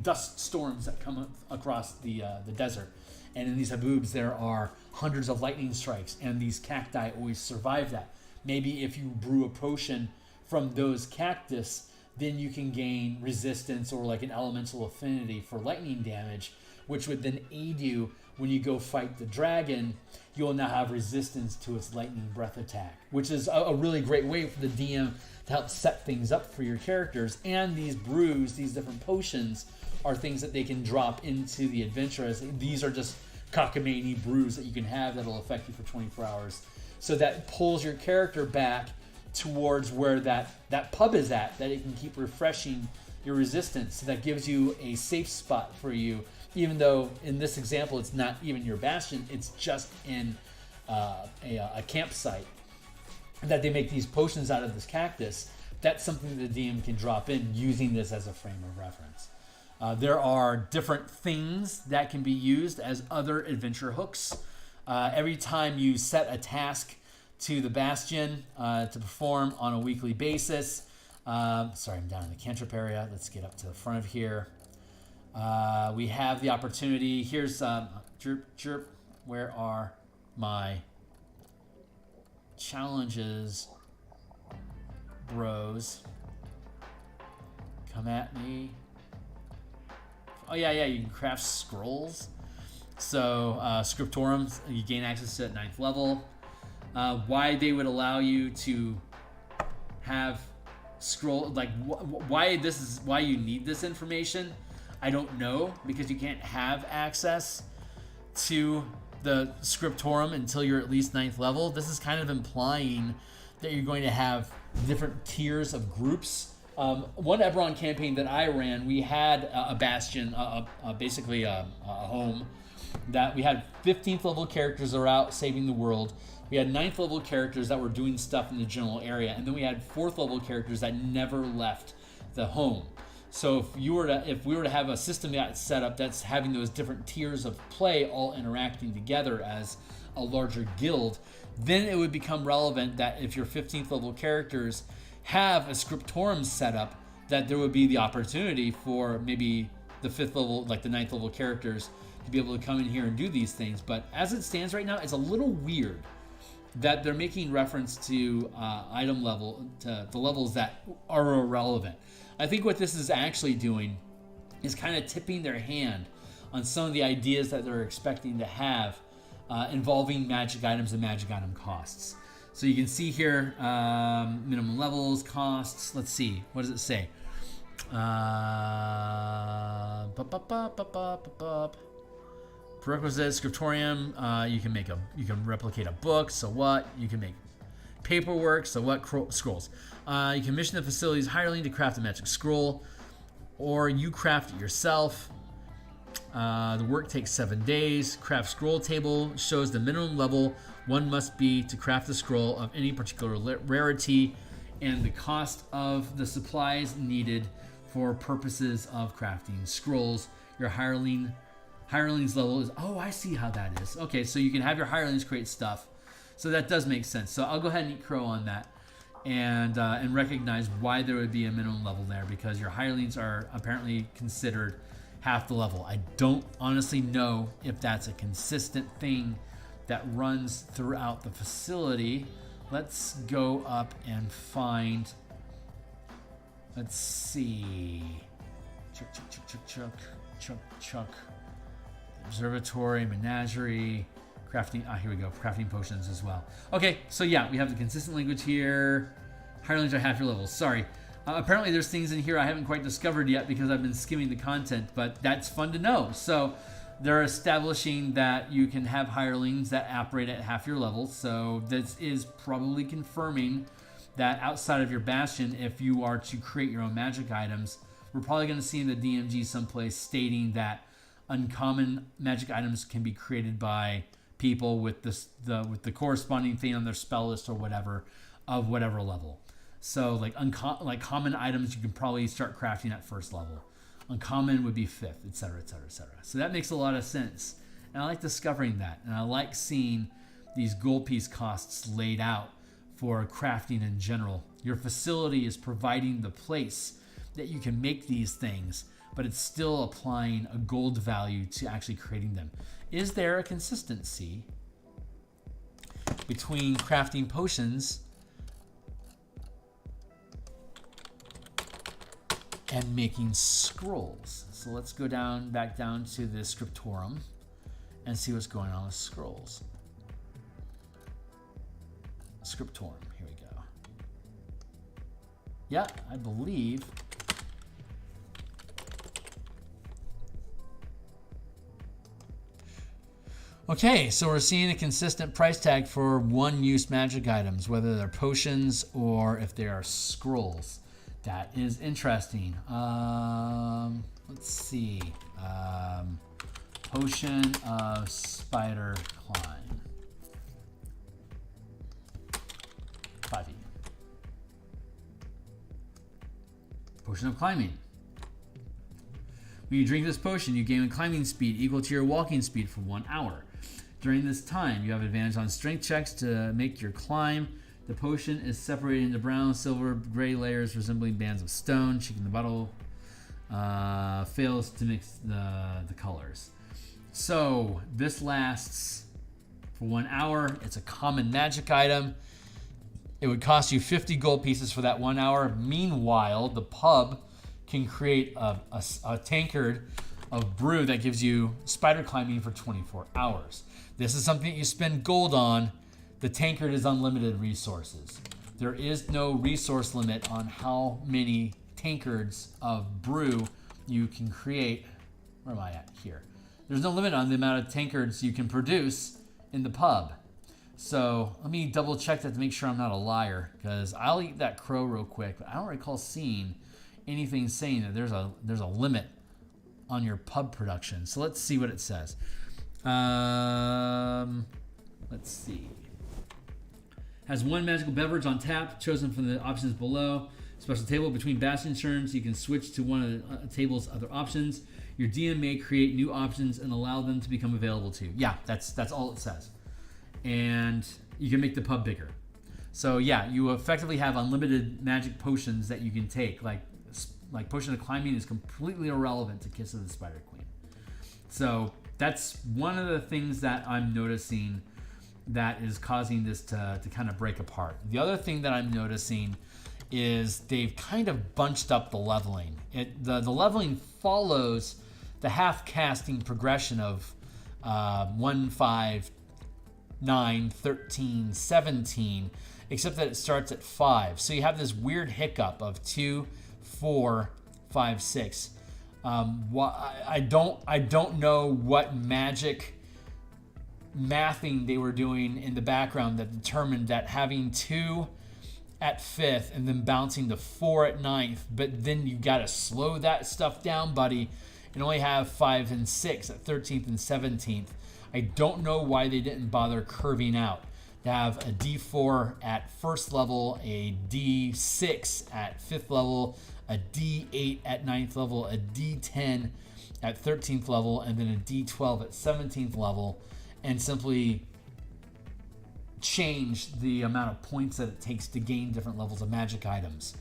dust storms that come across the desert. And in these haboobs, there are hundreds of lightning strikes, and these cacti always survive that. Maybe if you brew a potion from those cactus, then you can gain resistance or like an elemental affinity for lightning damage, which would then aid you when you go fight the dragon. You'll now have resistance to its lightning breath attack, which is a really great way for the DM to help set things up for your characters. And these brews, these different potions, are things that they can drop into the adventure. As these are just cockamamie brews that you can have that'll affect you for 24 hours. So that pulls your character back towards where that pub is at, that it can keep refreshing your resistance. So that gives you a safe spot for you, even though in this example it's not even your bastion, it's just in a campsite that they make these potions out of this cactus. That's something the DM can drop in using this as a frame of reference. There are different things that can be used as other adventure hooks. Every time you set a task to the Bastion to perform on a weekly basis. Sorry, I'm down in the cantrip area. Let's get up to the front of here. We have the opportunity. Here's chirp. Where are my challenges, bros? Come at me. Oh yeah, you can craft scrolls. So scriptorium, you gain access to at 9th level. Why they would allow you to have scroll, like why you need this information, I don't know, because you can't have access to the scriptorium until you're at least 9th level. This is kind of implying that you're going to have different tiers of groups. One Eberron campaign that I ran, we had a bastion, basically a home, that we had 15th level characters that were out saving the world. We had 9th level characters that were doing stuff in the general area, and then we had 4th level characters that never left the home. So if we were to have a system that's set up that's having those different tiers of play all interacting together as a larger guild, then it would become relevant that if your 15th level characters have a scriptorium set up, that there would be the opportunity for maybe the 5th level, like the 9th level characters, to be able to come in here and do these things. But as it stands right now, it's a little weird that they're making reference to item level, to the levels that are irrelevant. I think what this is actually doing is kind of tipping their hand on some of the ideas that they're expecting to have involving magic items and magic item costs. So you can see here, minimum levels, costs. Let's see, what does it say? Prerequisite scriptorium. You can replicate a book. So what? You can make paperwork. So what? Scrolls. You can mission the facility's hireling to craft a magic scroll, or you craft it yourself. The work takes 7 days. Craft scroll table shows the minimum level one must be to craft the scroll of any particular rarity, and the cost of the supplies needed for purposes of crafting scrolls. Your hireling's level is, oh, I see how that is. Okay, so you can have your hirelings create stuff. So that does make sense. So I'll go ahead and eat crow on that and recognize why there would be a minimum level there, because your hirelings are apparently considered half the level. I don't honestly know if that's a consistent thing that runs throughout the facility. Let's go up and find, let's see. Chuck. Observatory, menagerie, crafting. Here we go. Crafting potions as well. Okay, so yeah, we have the consistent language here. Hirelings are half your levels. Sorry. Apparently there's things in here I haven't quite discovered yet because I've been skimming the content, but that's fun to know. So they're establishing that you can have hirelings that operate at half your level. So this is probably confirming that outside of your bastion, if you are to create your own magic items, we're probably going to see in the DMG someplace stating that uncommon magic items can be created by people with the corresponding thing on their spell list or whatever of whatever level. So like common items you can probably start crafting at 1st level. Uncommon would be 5th, etc., etc., etc. So that makes a lot of sense, and I like discovering that, and I like seeing these gold piece costs laid out for crafting in general. Your facility is providing the place that you can make these things, but it's still applying a gold value to actually creating them. Is there a consistency between crafting potions and making scrolls. So let's go back down to the scriptorum and see what's going on with scrolls. Scriptorum, here we go. Yeah, I believe. Okay, so we're seeing a consistent price tag for one-use magic items, whether they're potions or if they are scrolls. That is interesting. Let's see. Potion of Spider Climb. 5e. Potion of Climbing. When you drink this potion, you gain a climbing speed equal to your walking speed for 1 hour. During this time, you have advantage on strength checks to make your climb. The potion is separated into brown, silver, gray layers resembling bands of stone. Shaking the bottle fails to mix the colors. So this lasts for 1 hour. It's a common magic item. It would cost you 50 gold pieces for that 1 hour. Meanwhile, the pub can create a tankard of brew that gives you spider climbing for 24 hours. This is something that you spend gold on. The tankard is unlimited resources. There is no resource limit on how many tankards of brew you can create. Where am I at here? There's no limit on the amount of tankards you can produce in the pub. So let me double check that to make sure I'm not a liar, because I'll eat that crow real quick, but I don't recall seeing anything saying that there's a limit on your pub production. So let's see what it says. Let's see. Has one magical beverage on tap, chosen from the options below. Special table between Bastion turns. You can switch to one of the table's other options. Your DM may create new options and allow them to become available to you. Yeah, that's all it says. And you can make the pub bigger. So yeah, you effectively have unlimited magic potions that you can take. Like Potion of Climbing is completely irrelevant to Kiss of the Spider Queen. So that's one of the things that I'm noticing that is causing this to kind of break apart. The other thing that I'm noticing is they've kind of bunched up the leveling. The leveling follows the half-casting progression of 1, 5, 9, 13, 17, except that it starts at 5. So you have this weird hiccup of 2, 4, 5, 6. I don't know what magic mathing they were doing in the background that determined that having 2 at 5th and then bouncing to 4 at 9th, but then you got to slow that stuff down, buddy, and only have 5 and 6 at 13th and 17th. I don't know why they didn't bother curving out to have a D4 at 1st level, a D6 at 5th level, a D8 at 9th level, a D10 at 13th level, and then a D12 at 17th level, and simply change the amount of points that it takes to gain different levels of magic items.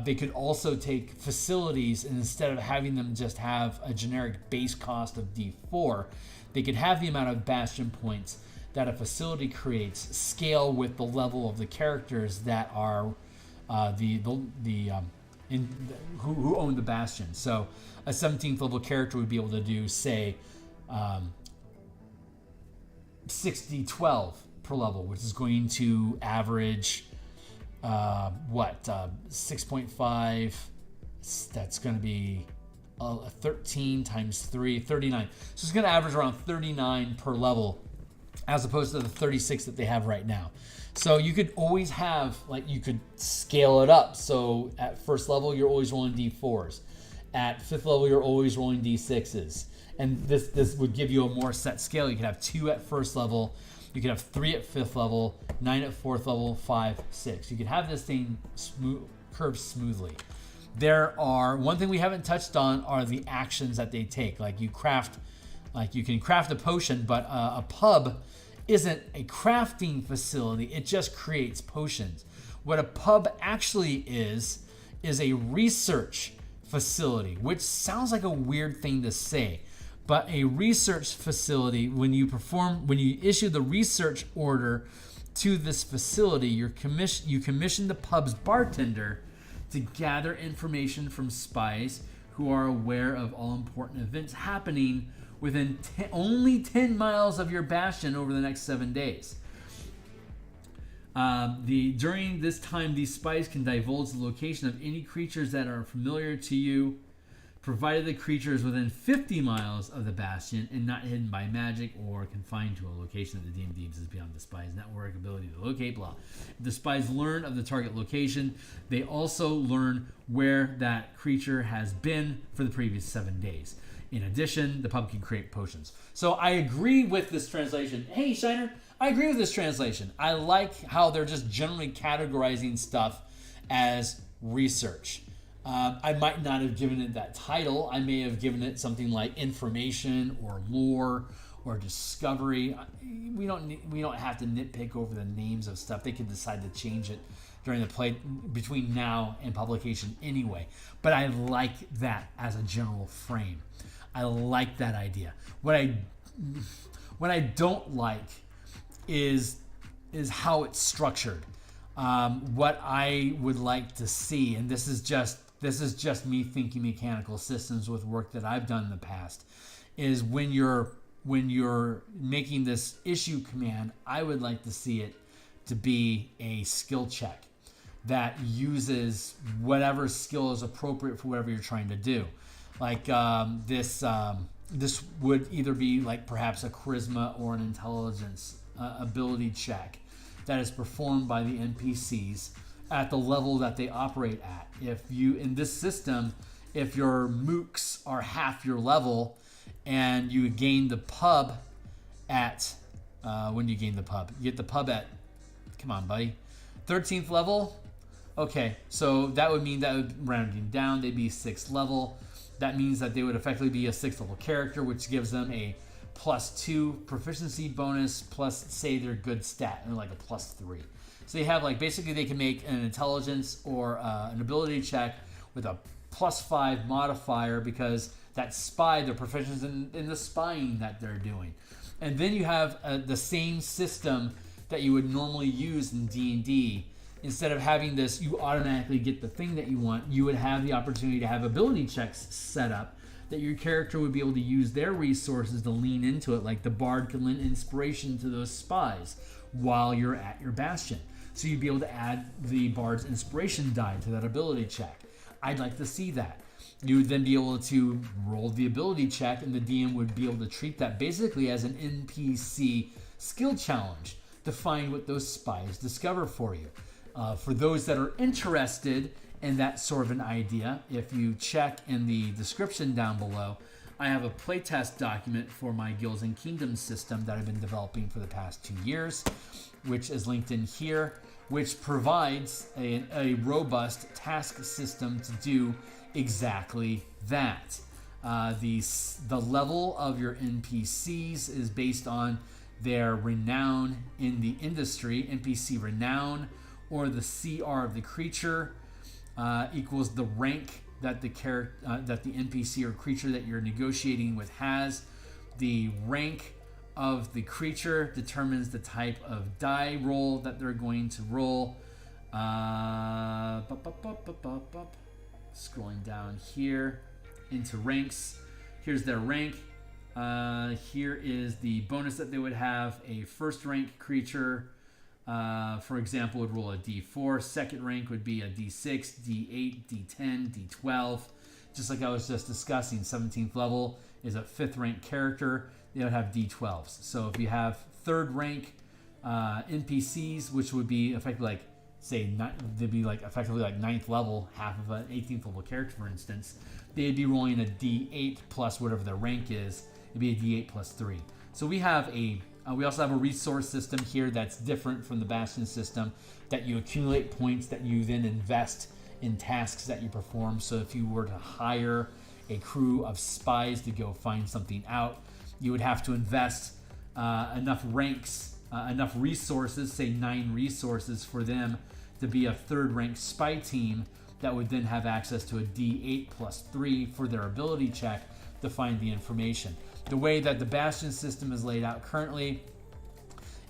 They could also take facilities, and instead of having them just have a generic base cost of D4, they could have the amount of Bastion points that a facility creates scale with the level of the characters that are who own the Bastion. So a 17th level character would be able to do, say, 60-12 per level, which is going to average 6.5. That's going to be 13 times 3, 39. So it's going to average around 39 per level, as opposed to the 36 that they have right now. So you could always have, you could scale it up. So at 1st level, you're always rolling D4s. At 5th level, you're always rolling D6s. And this would give you a more set scale. You could have 2 at 1st level. You could have 3 at 5th level, 9 at 4th level, 5, 6. You could have this thing curved smoothly. One thing we haven't touched on are the actions that they take. You can craft a potion, but a pub isn't a crafting facility. It just creates potions. What a pub actually is a research facility, which sounds like a weird thing to say. But a research facility, when you issue the research order to this facility, you commission the pub's bartender to gather information from spies who are aware of all important events happening within only 10 miles of your bastion over the next 7 days. During this time, these spies can divulge the location of any creatures that are familiar to you, provided the creature is within 50 miles of the bastion and not hidden by magic or confined to a location that the DM deems is beyond the spy's network ability to locate, blah. If the spies learn of the target location, they also learn where that creature has been for the previous 7 days. In addition, the pub can create potions. So I agree with this translation. Hey, Shiner, I agree with this translation. I like how they're just generally categorizing stuff as research. I might not have given it that title. I may have given it something like information or lore or discovery. We don't have to nitpick over the names of stuff. They can decide to change it during the play between now and publication anyway. But I like that as a general frame. I like that idea. What I don't like is how it's structured. What I would like to see, and this is just me thinking mechanical systems with work that I've done in the past, is when you're making this issue command, I would like to see it to be a skill check that uses whatever skill is appropriate for whatever you're trying to do. Like this would either be like perhaps a charisma or an intelligence ability check that is performed by the NPCs at the level that they operate at. If you, in this system, if your mooks are half your level and you gain the pub at, when do you gain the pub? You get the pub at, come on, buddy, 13th level? Okay, so that would mean that would rounding down, they'd be 6th level. That means that they would effectively be a 6th level character, which gives them a +2 proficiency bonus plus, say, their good stat, and like a +3. So they have, like, basically they can make an intelligence or an ability check with a +5 modifier because that spy, they're proficient in the spying that they're doing. And then you have the same system that you would normally use in D&D. Instead of having this, you automatically get the thing that you want, you would have the opportunity to have ability checks set up that your character would be able to use their resources to lean into it, like the bard can lend inspiration to those spies while you're at your bastion. So you'd be able to add the bard's inspiration die to that ability check. I'd like to see that. You would then be able to roll the ability check, and the DM would be able to treat that basically as an NPC skill challenge to find what those spies discover for you. For those that are interested in that sort of an idea, if you check in the description down below, I have a playtest document for my Guilds and Kingdoms system that I've been developing for the past 2 years, which is linked in here, which provides a robust task system to do exactly that. The level of your NPCs is based on their renown in the industry. NPC renown, or the CR of the creature, equals the rank that the NPC or creature that you're negotiating with has. The rank of the creature determines the type of die roll that they're going to roll. Scrolling down here into ranks. Here's their rank. Here is the bonus that they would have. A first rank creature, for example, would roll a D4. Second rank would be a D6, D8, D10, D12. Just like I was just discussing, 17th level is a 5th rank character. They would have D12s. So if you have third rank NPCs, which would be effectively like, say, they'd be like effectively like 9th level, half of an 18th level character, for instance, they'd be rolling a D8 plus whatever their rank is. It'd be a D8 plus 3. So we have we also have a resource system here that's different from the Bastion system, that you accumulate points that you then invest in tasks that you perform. So if you were to hire a crew of spies to go find something out, you would have to invest enough ranks, enough resources, say 9 resources, for them to be a 3rd rank spy team that would then have access to a D8 plus 3 for their ability check to find the information. The way that the Bastion system is laid out currently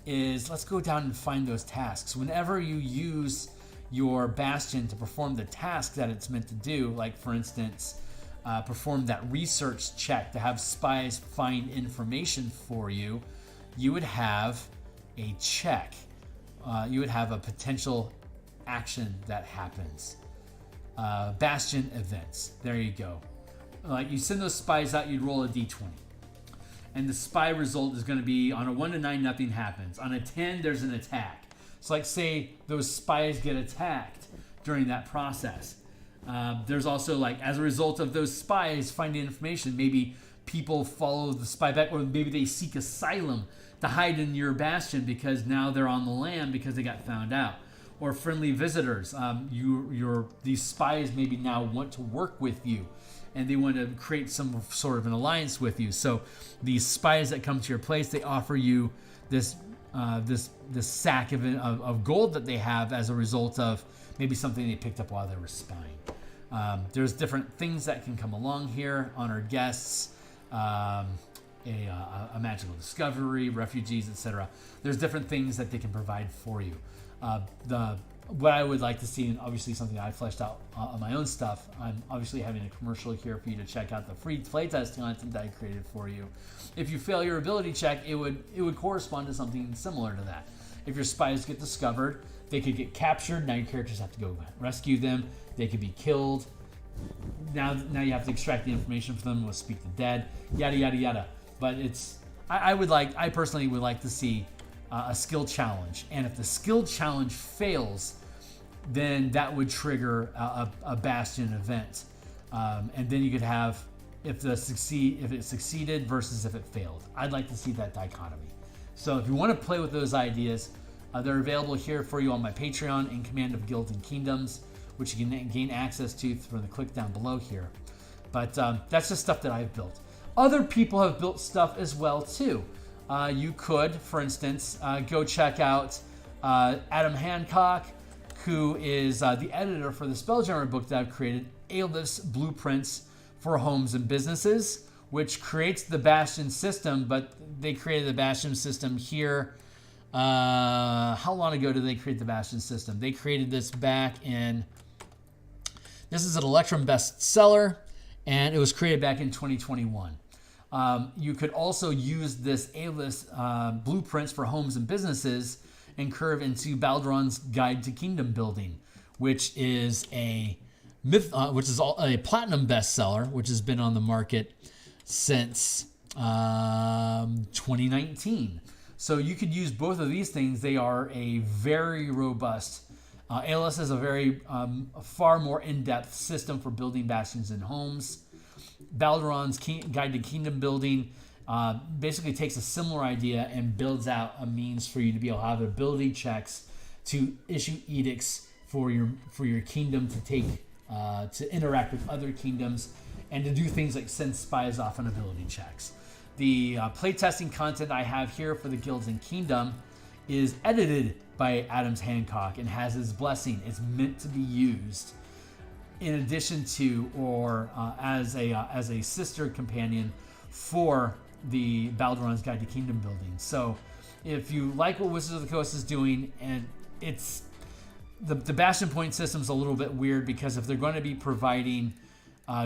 is, let's go down and find those tasks. Whenever you use your Bastion to perform the task that it's meant to do, like for instance, perform that research check to have spies find information for you, you would have a check. You would have a potential action that happens. Bastion events. There you go. Like you send those spies out, you'd roll a d20. And the spy result is going to be on a 1 to 9, nothing happens. On a 10, there's an attack. So like say those spies get attacked during that process. There's also like as a result of those spies finding information, maybe people follow the spy back, or maybe they seek asylum to hide in your Bastion because now they're on the land because they got found out. Or friendly visitors. These spies maybe now want to work with you, and they want to create some sort of an alliance with you. So these spies that come to your place, they offer you this sack of gold that they have as a result of maybe something they picked up while they were spying. There's different things that can come along here. Honored guests, a magical discovery, refugees, etc. There's different things that they can provide for you. What I would like to see, and obviously something I fleshed out on my own stuff, I'm obviously having a commercial here for you to check out the free playtest content that I created for you. If you fail your ability check, it would correspond to something similar to that. If your spies get discovered, they could get captured. Now your characters have to go rescue them. They could be killed. Now you have to extract the information from them. We'll speak the dead. Yada yada yada. But I personally would like to see a skill challenge, and if the skill challenge fails, then that would trigger a Bastion event, and then you could have if it succeeded versus if it failed. I'd like to see that dichotomy. So if you want to play with those ideas, they're available here for you on my Patreon in Command of Guilds and Kingdoms, which you can gain access to from the click down below here. But that's just stuff that I've built. Other people have built stuff as well too. You could, for instance, go check out Adam Hancock, who is the editor for the Spelljammer book that I've created, Alyth's Blueprints for Homes and Businesses, which creates the Bastion system, but they created the Bastion system here. How long ago did they create the Bastion system? They created this back in... This is an Electrum bestseller, and it was created back in 2021. You could also use this Alyth Blueprints for Homes and Businesses and curve into Balduran's Guide to Kingdom Building, which is a platinum bestseller, which has been on the market since 2019. So you could use both of these things. They are a very robust. Alyth is a very far more in-depth system for building bastions and homes. Balduran's Guide to Kingdom Building basically takes a similar idea and builds out a means for you to be able to have ability checks to issue edicts for your kingdom to take to interact with other kingdoms and to do things like send spies off on ability checks. The playtesting content I have here for the Guilds and Kingdom is edited by Adam Hancock and has his blessing. It's meant to be used in addition to or as a sister companion for the Balduran's Guide to Kingdom Building. So if you like what Wizards of the Coast is doing, and it's the Bastion point system is a little bit weird because if they're going to be providing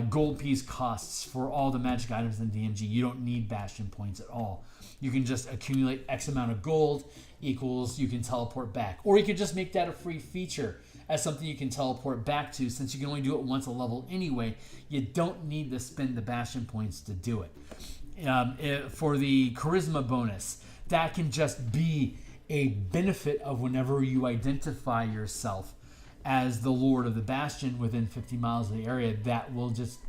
gold piece costs for all the magic items in DMG, you don't need Bastion points at all. You can just accumulate X amount of gold equals you can teleport back, or you could just make that a free feature as something you can teleport back to. Since you can only do it once a level anyway, you don't need to spend the Bastion points to do it. For the charisma bonus, that can just be a benefit of whenever you identify yourself as the Lord of the Bastion within 50 miles of the area, that will just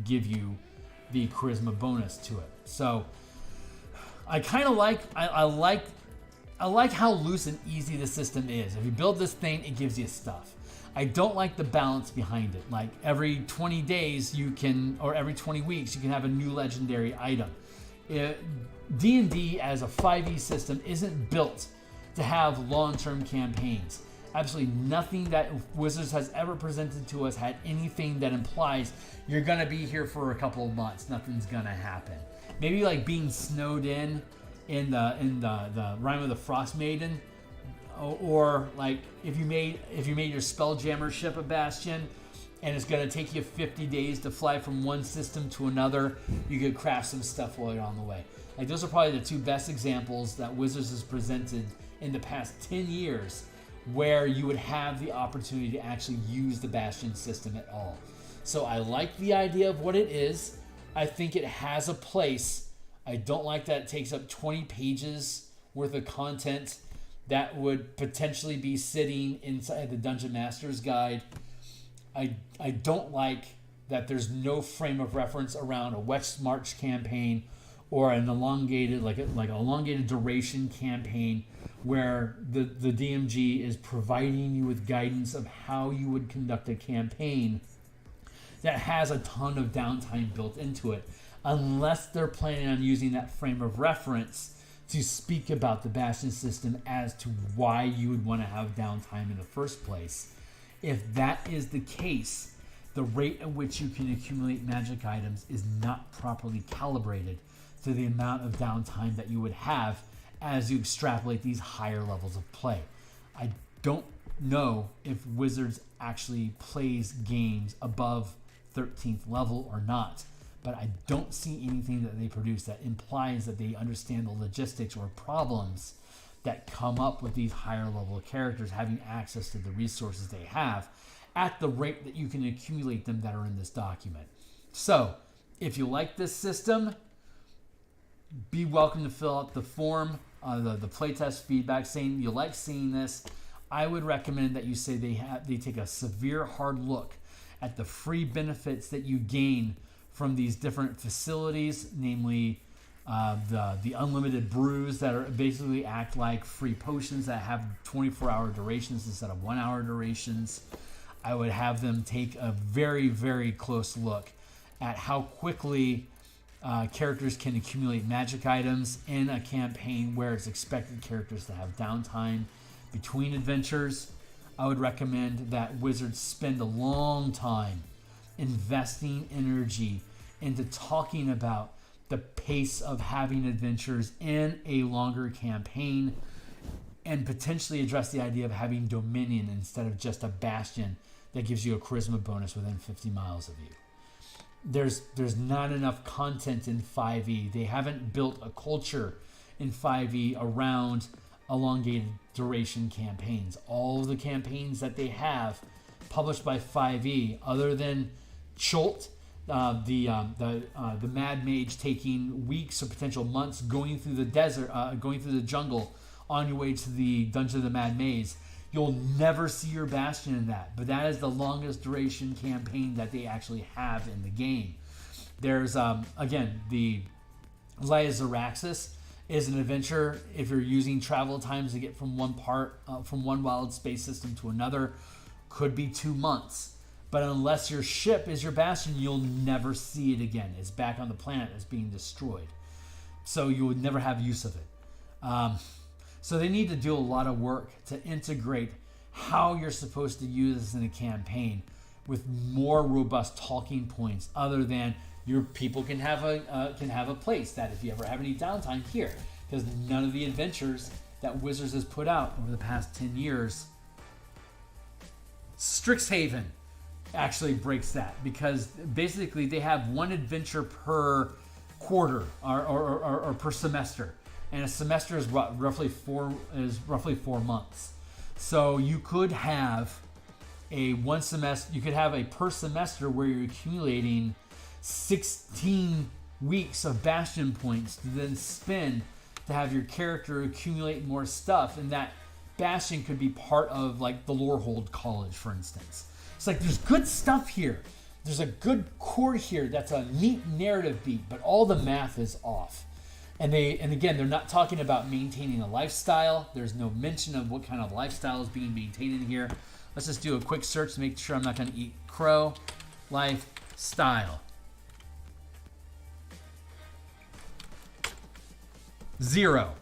give you the charisma bonus to it. So I kind of like how loose and easy the system is. If you build this thing, it gives you stuff. I don't like the balance behind it. Like every 20 days you can, or every 20 weeks, you can have a new legendary item. D&D as a 5e system isn't built to have long-term campaigns. Absolutely nothing that Wizards has ever presented to us had anything that implies you're going to be here for a couple of months. Nothing's going to happen. Maybe like being snowed in the Rime of the Frost Maiden or like if you made your Spelljammer ship a Bastion, and it's going to take you 50 days to fly from one system to another, you could craft some stuff while you're on the way. Like, those are probably the two best examples that Wizards has presented in the past 10 years where you would have the opportunity to actually use the Bastion system at all. So I like the idea of what it is. I think it has a place. I don't like that it takes up 20 pages worth of content that would potentially be sitting inside the Dungeon Master's Guide. I don't like that there's no frame of reference around a West March campaign or an elongated, like an elongated duration campaign where the DMG is providing you with guidance of how you would conduct a campaign that has a ton of downtime built into it, unless they're planning on using that frame of reference to speak about the Bastion system as to why you would want to have downtime in the first place. If that is the case, the rate at which you can accumulate magic items is not properly calibrated to the amount of downtime that you would have as you extrapolate these higher levels of play. I don't know if Wizards actually plays games above 13th level or not, but I don't see anything that they produce that implies that they understand the logistics or problems that come up with these higher level characters having access to the resources they have at the rate that you can accumulate them that are in this document. So if you like this system, be welcome to fill out the form, the playtest feedback saying you like seeing this. I would recommend that you say they take a severe hard look at the free benefits that you gain from these different facilities, namely the unlimited brews that are basically act like free potions that have 24-hour durations instead of 1-hour durations. I would have them take a very, very close look at how quickly characters can accumulate magic items in a campaign where it's expected characters to have downtime between adventures. I would recommend that Wizards spend a long time investing energy into talking about the pace of having adventures in a longer campaign, and potentially address the idea of having Dominion instead of just a Bastion that gives you a charisma bonus within 50 miles of you. There's not enough content in 5e. They haven't built a culture in 5e around elongated duration campaigns. All of the campaigns that they have published by 5e, other than Chult, the Mad Mage taking weeks or potential months going through the desert, going through the jungle on your way to the Dungeon of the Mad Maze, you'll never see your Bastion in that. But that is the longest duration campaign that they actually have in the game. There's, again, the Zaya Zaraxis is an adventure. If you're using travel times to get from one wild space system to another, could be 2 months. But unless your ship is your Bastion, you'll never see it again. It's back on the planet. It's being destroyed. So you would never have use of it. So they need to do a lot of work to integrate how you're supposed to use this in a campaign with more robust talking points, other than your people can have a place that if you ever have any downtime here, because none of the adventures that Wizards has put out over the past 10 years, Strixhaven actually breaks that, because basically they have one adventure per quarter or per semester, and a semester is roughly 4 months. So you could have a per semester where you're accumulating 16 weeks of Bastion points to then spend to have your character accumulate more stuff, and that Bastion could be part of like the Lorehold College, for instance. It's like there's good stuff here. There's a good core here that's a neat narrative beat, but all the math is off. And again, they're not talking about maintaining a lifestyle. There's no mention of what kind of lifestyle is being maintained in here. Let's just do a quick search to make sure I'm not going to eat crow. Lifestyle. Zero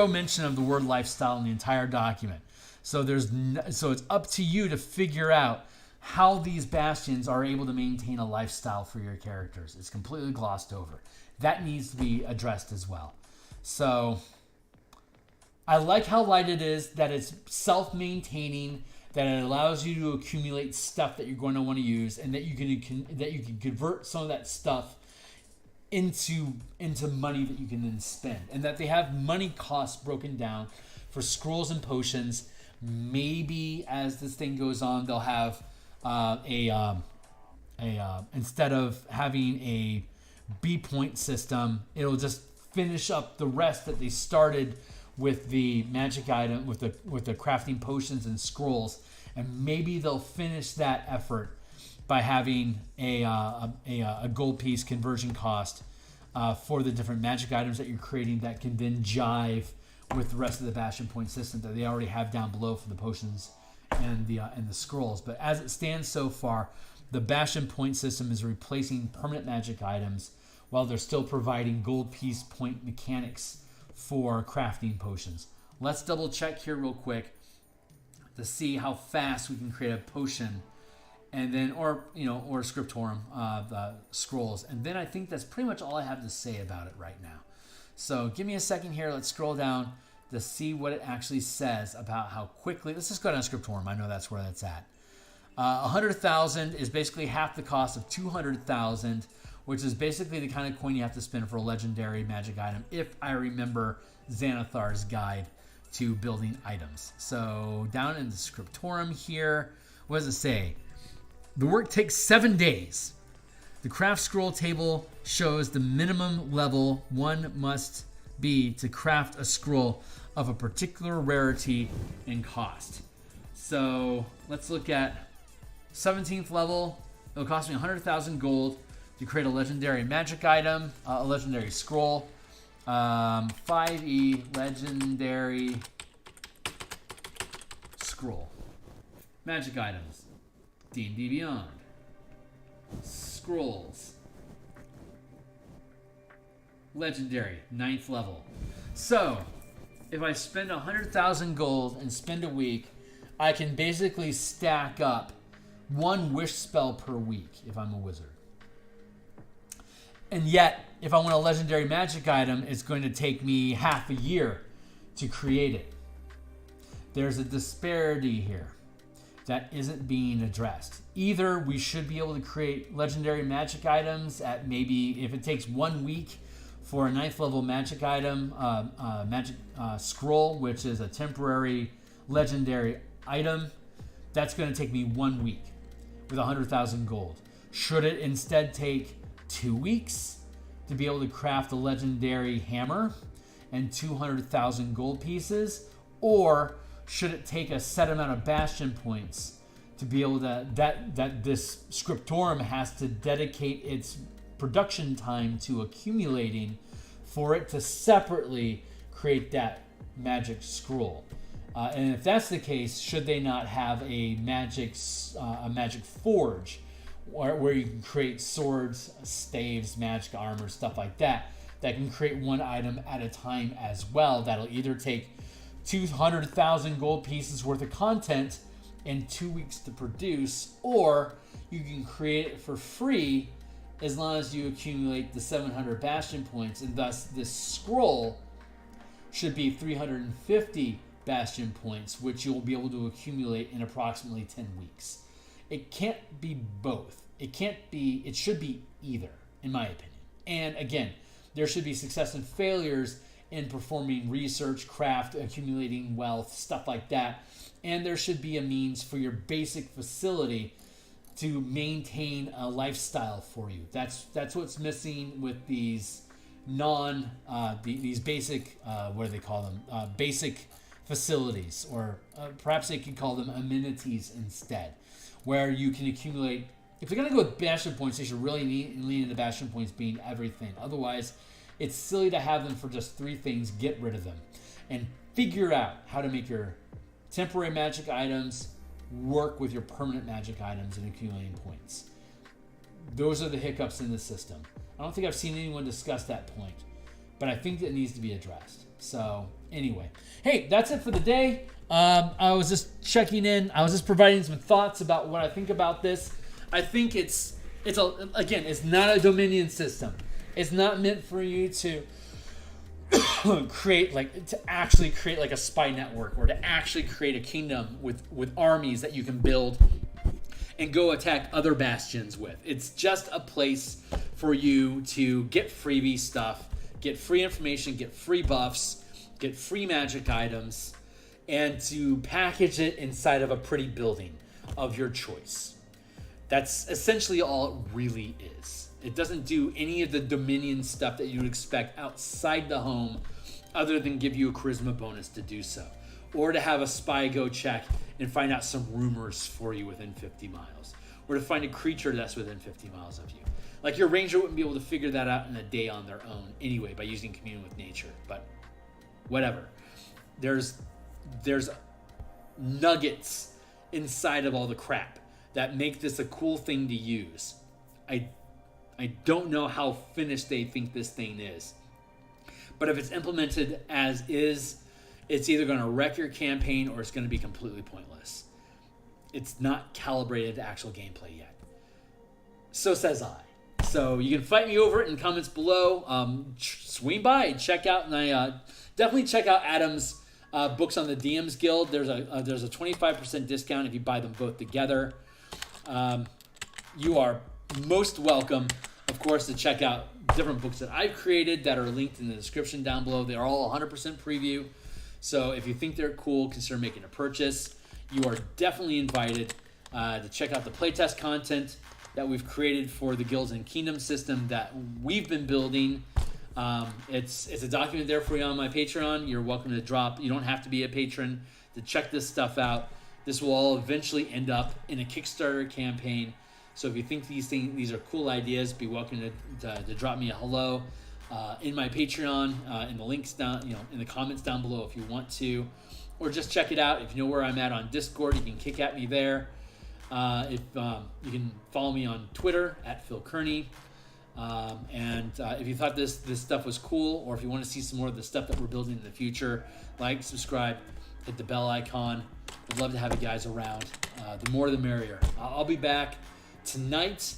mention of the word lifestyle in the entire document. So it's up to you to figure out how these Bastions are able to maintain a lifestyle for your characters. It's completely glossed over. That needs to be addressed as well. So I like how light it is, that it's self-maintaining, that it allows you to accumulate stuff that you're going to want to use, and that you can convert some of that stuff into money that you can then spend, and that they have money costs broken down for scrolls and potions. Maybe as this thing goes on, they'll have instead of having a B point system, it'll just finish up the rest that they started with the magic item, with the crafting potions and scrolls, and maybe they'll finish that effort by having a gold piece conversion cost for the different magic items that you're creating that can then jive with the rest of the Bastion point system that they already have down below for the potions and the scrolls. But as it stands so far, the Bastion point system is replacing permanent magic items while they're still providing gold piece point mechanics for crafting potions. Let's double check here real quick to see how fast we can create a potion, and then or scriptorum scrolls. And then I think that's pretty much all I have to say about it right now. So give me a second here. Let's scroll down to see what it actually says about how quickly. Let's just go down to scriptorum. I know that's where that's at. 100,000 is basically half the cost of 200,000, which is basically the kind of coin you have to spend for a legendary magic item, if I remember Xanathar's guide to building items. So down in the scriptorum here, what does it say? The work takes 7 days. The craft scroll table shows the minimum level one must be to craft a scroll of a particular rarity and cost. So let's look at 17th level. It'll cost me 100,000 gold to create a legendary magic item, a legendary scroll. 5e legendary scroll. Magic items. D&D Beyond. Scrolls. Legendary, 9th level. So, if I spend 100,000 gold and spend a week, I can basically stack up one wish spell per week if I'm a wizard. And yet, if I want a legendary magic item, it's going to take me half a year to create it. There's a disparity here that isn't being addressed. Either we should be able to create legendary magic items at maybe, if it takes 1 week for a 9th level magic item, magic scroll, which is a temporary legendary item, that's going to take me 1 week with 100,000 gold. Should it instead take 2 weeks to be able to craft a legendary hammer and 200,000 gold pieces? Or should it take a set amount of Bastion points to be able to, that this scriptorum has to dedicate its production time to accumulating for it to separately create that magic scroll? And if that's the case, should they not have a magic forge where you can create swords, staves, magic armor, stuff like that can create one item at a time as well? That'll either take 200,000 gold pieces worth of content in 2 weeks to produce, or you can create it for free as long as you accumulate the 700 Bastion points, and thus this scroll should be 350 Bastion points, which you'll be able to accumulate in approximately 10 weeks. It can't be both. It should be either, in my opinion. And again, there should be success and failures in performing research, craft, accumulating wealth, stuff like that. And there should be a means for your basic facility to maintain a lifestyle for you. That's what's missing with these these basic, what do they call them? Basic facilities, or perhaps they could call them amenities instead, where you can accumulate. If they're going to go with Bastion points, they should really lean into Bastion points being everything. Otherwise, it's silly to have them for just 3 things. Get rid of them and figure out how to make your temporary magic items work with your permanent magic items and accumulating points. Those are the hiccups in the system. I don't think I've seen anyone discuss that point, but I think that needs to be addressed. So anyway, hey, that's it for the day. I was just checking in. I was just providing some thoughts about what I think about this. I think it's not a Dominion system. It's not meant for you to actually create like a spy network, or to actually create a kingdom with armies that you can build and go attack other bastions with. It's just a place for you to get freebie stuff, get free information, get free buffs, get free magic items, and to package it inside of a pretty building of your choice. That's essentially all it really is. It doesn't do any of the Dominion stuff that you would expect outside the home, other than give you a charisma bonus to do so, or to have a spy go check and find out some rumors for you within 50 miles, or to find a creature that's within 50 miles of you. Like, your ranger wouldn't be able to figure that out in a day on their own anyway by using Commune with Nature, but whatever. There's nuggets inside of all the crap that make this a cool thing to use. I don't know how finished they think this thing is. But if it's implemented as is, it's either going to wreck your campaign or it's going to be completely pointless. It's not calibrated to actual gameplay yet. So says I. So you can fight me over it in comments below. Swing by, check out, and I definitely check out Adam's books on the DMsGuild. There's a 25% discount if you buy them both together. You are most welcome, of course, to check out different books that I've created that are linked in the description down below. They are all 100% preview. So if you think they're cool, consider making a purchase. You are definitely invited to check out the playtest content that we've created for the Guilds and Kingdom system that we've been building. It's a document there for you on my Patreon. You're welcome to drop. You don't have to be a patron to check this stuff out. This will all eventually end up in a Kickstarter campaign. So if you think these are cool ideas, be welcome to drop me a hello in my Patreon, in the links down, in the comments down below if you want to, or just check it out. If you know where I'm at on Discord, you can kick at me there. If you can follow me on Twitter at Phil Kearney. And if you thought this stuff was cool, or if you want to see some more of the stuff that we're building in the future, like, subscribe, hit the bell icon. I'd love to have you guys around. The more the merrier. I'll be back tonight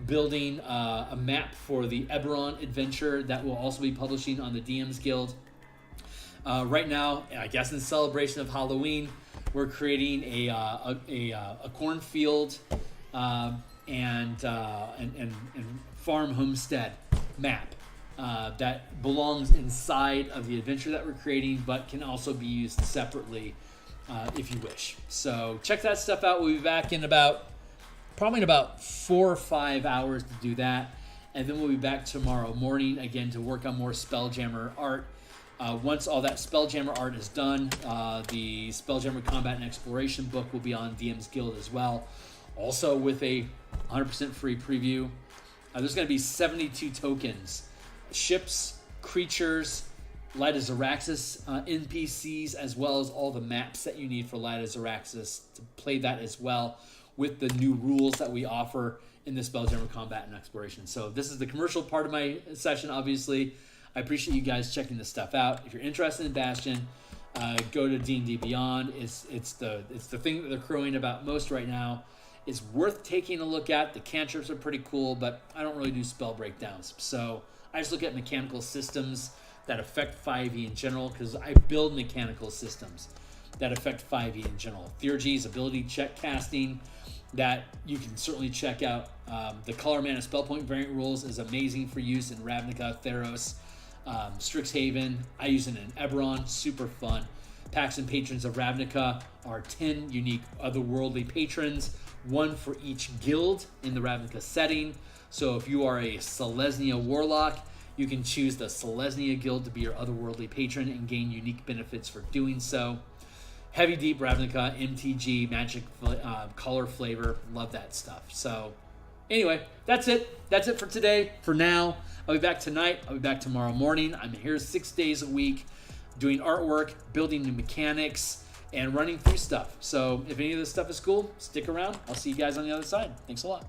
building a map for the Eberron adventure that will also be publishing on the DMsGuild. Right now, I guess in celebration of Halloween, we're creating a cornfield and farm homestead map that belongs inside of the adventure that we're creating, but can also be used separately if you wish. So check that stuff out. We'll be back in probably in about 4 or 5 hours to do that, and then we'll be back tomorrow morning again to work on more Spelljammer art. Once all that Spelljammer art is done, the Spelljammer Combat and Exploration book will be on DMsGuild as well, also with a 100% free preview. There's going to be 72 tokens, ships, creatures, Light of Xeraxis NPCs, as well as all the maps that you need for Light of Xeraxis to play that as well, with the new rules that we offer in the Spelljammer Combat and Exploration. So this is the commercial part of my session, obviously. I appreciate you guys checking this stuff out. If you're interested in Bastion, go to D&D Beyond. It's the thing that they're crowing about most right now. It's worth taking a look at. The cantrips are pretty cool, but I don't really do spell breakdowns. So I just look at mechanical systems that affect 5e in general, because I build mechanical systems that affect 5e in general. Theurgy's ability check casting that you can certainly check out. The color mana spell point variant rules is amazing for use in Ravnica, Theros, Strixhaven. I use it in Eberron, super fun. Pacts and patrons of Ravnica are 10 unique otherworldly patrons, one for each guild in the Ravnica setting. So if you are a Selesnya Warlock, you can choose the Selesnya Guild to be your otherworldly patron and gain unique benefits for doing so. Heavy deep Ravnica, MTG, magic color flavor, love that stuff. So anyway, that's it. That's it for today. For now, I'll be back tonight. I'll be back tomorrow morning. I'm here 6 days a week doing artwork, building new mechanics, and running through stuff. So if any of this stuff is cool, stick around. I'll see you guys on the other side. Thanks a lot.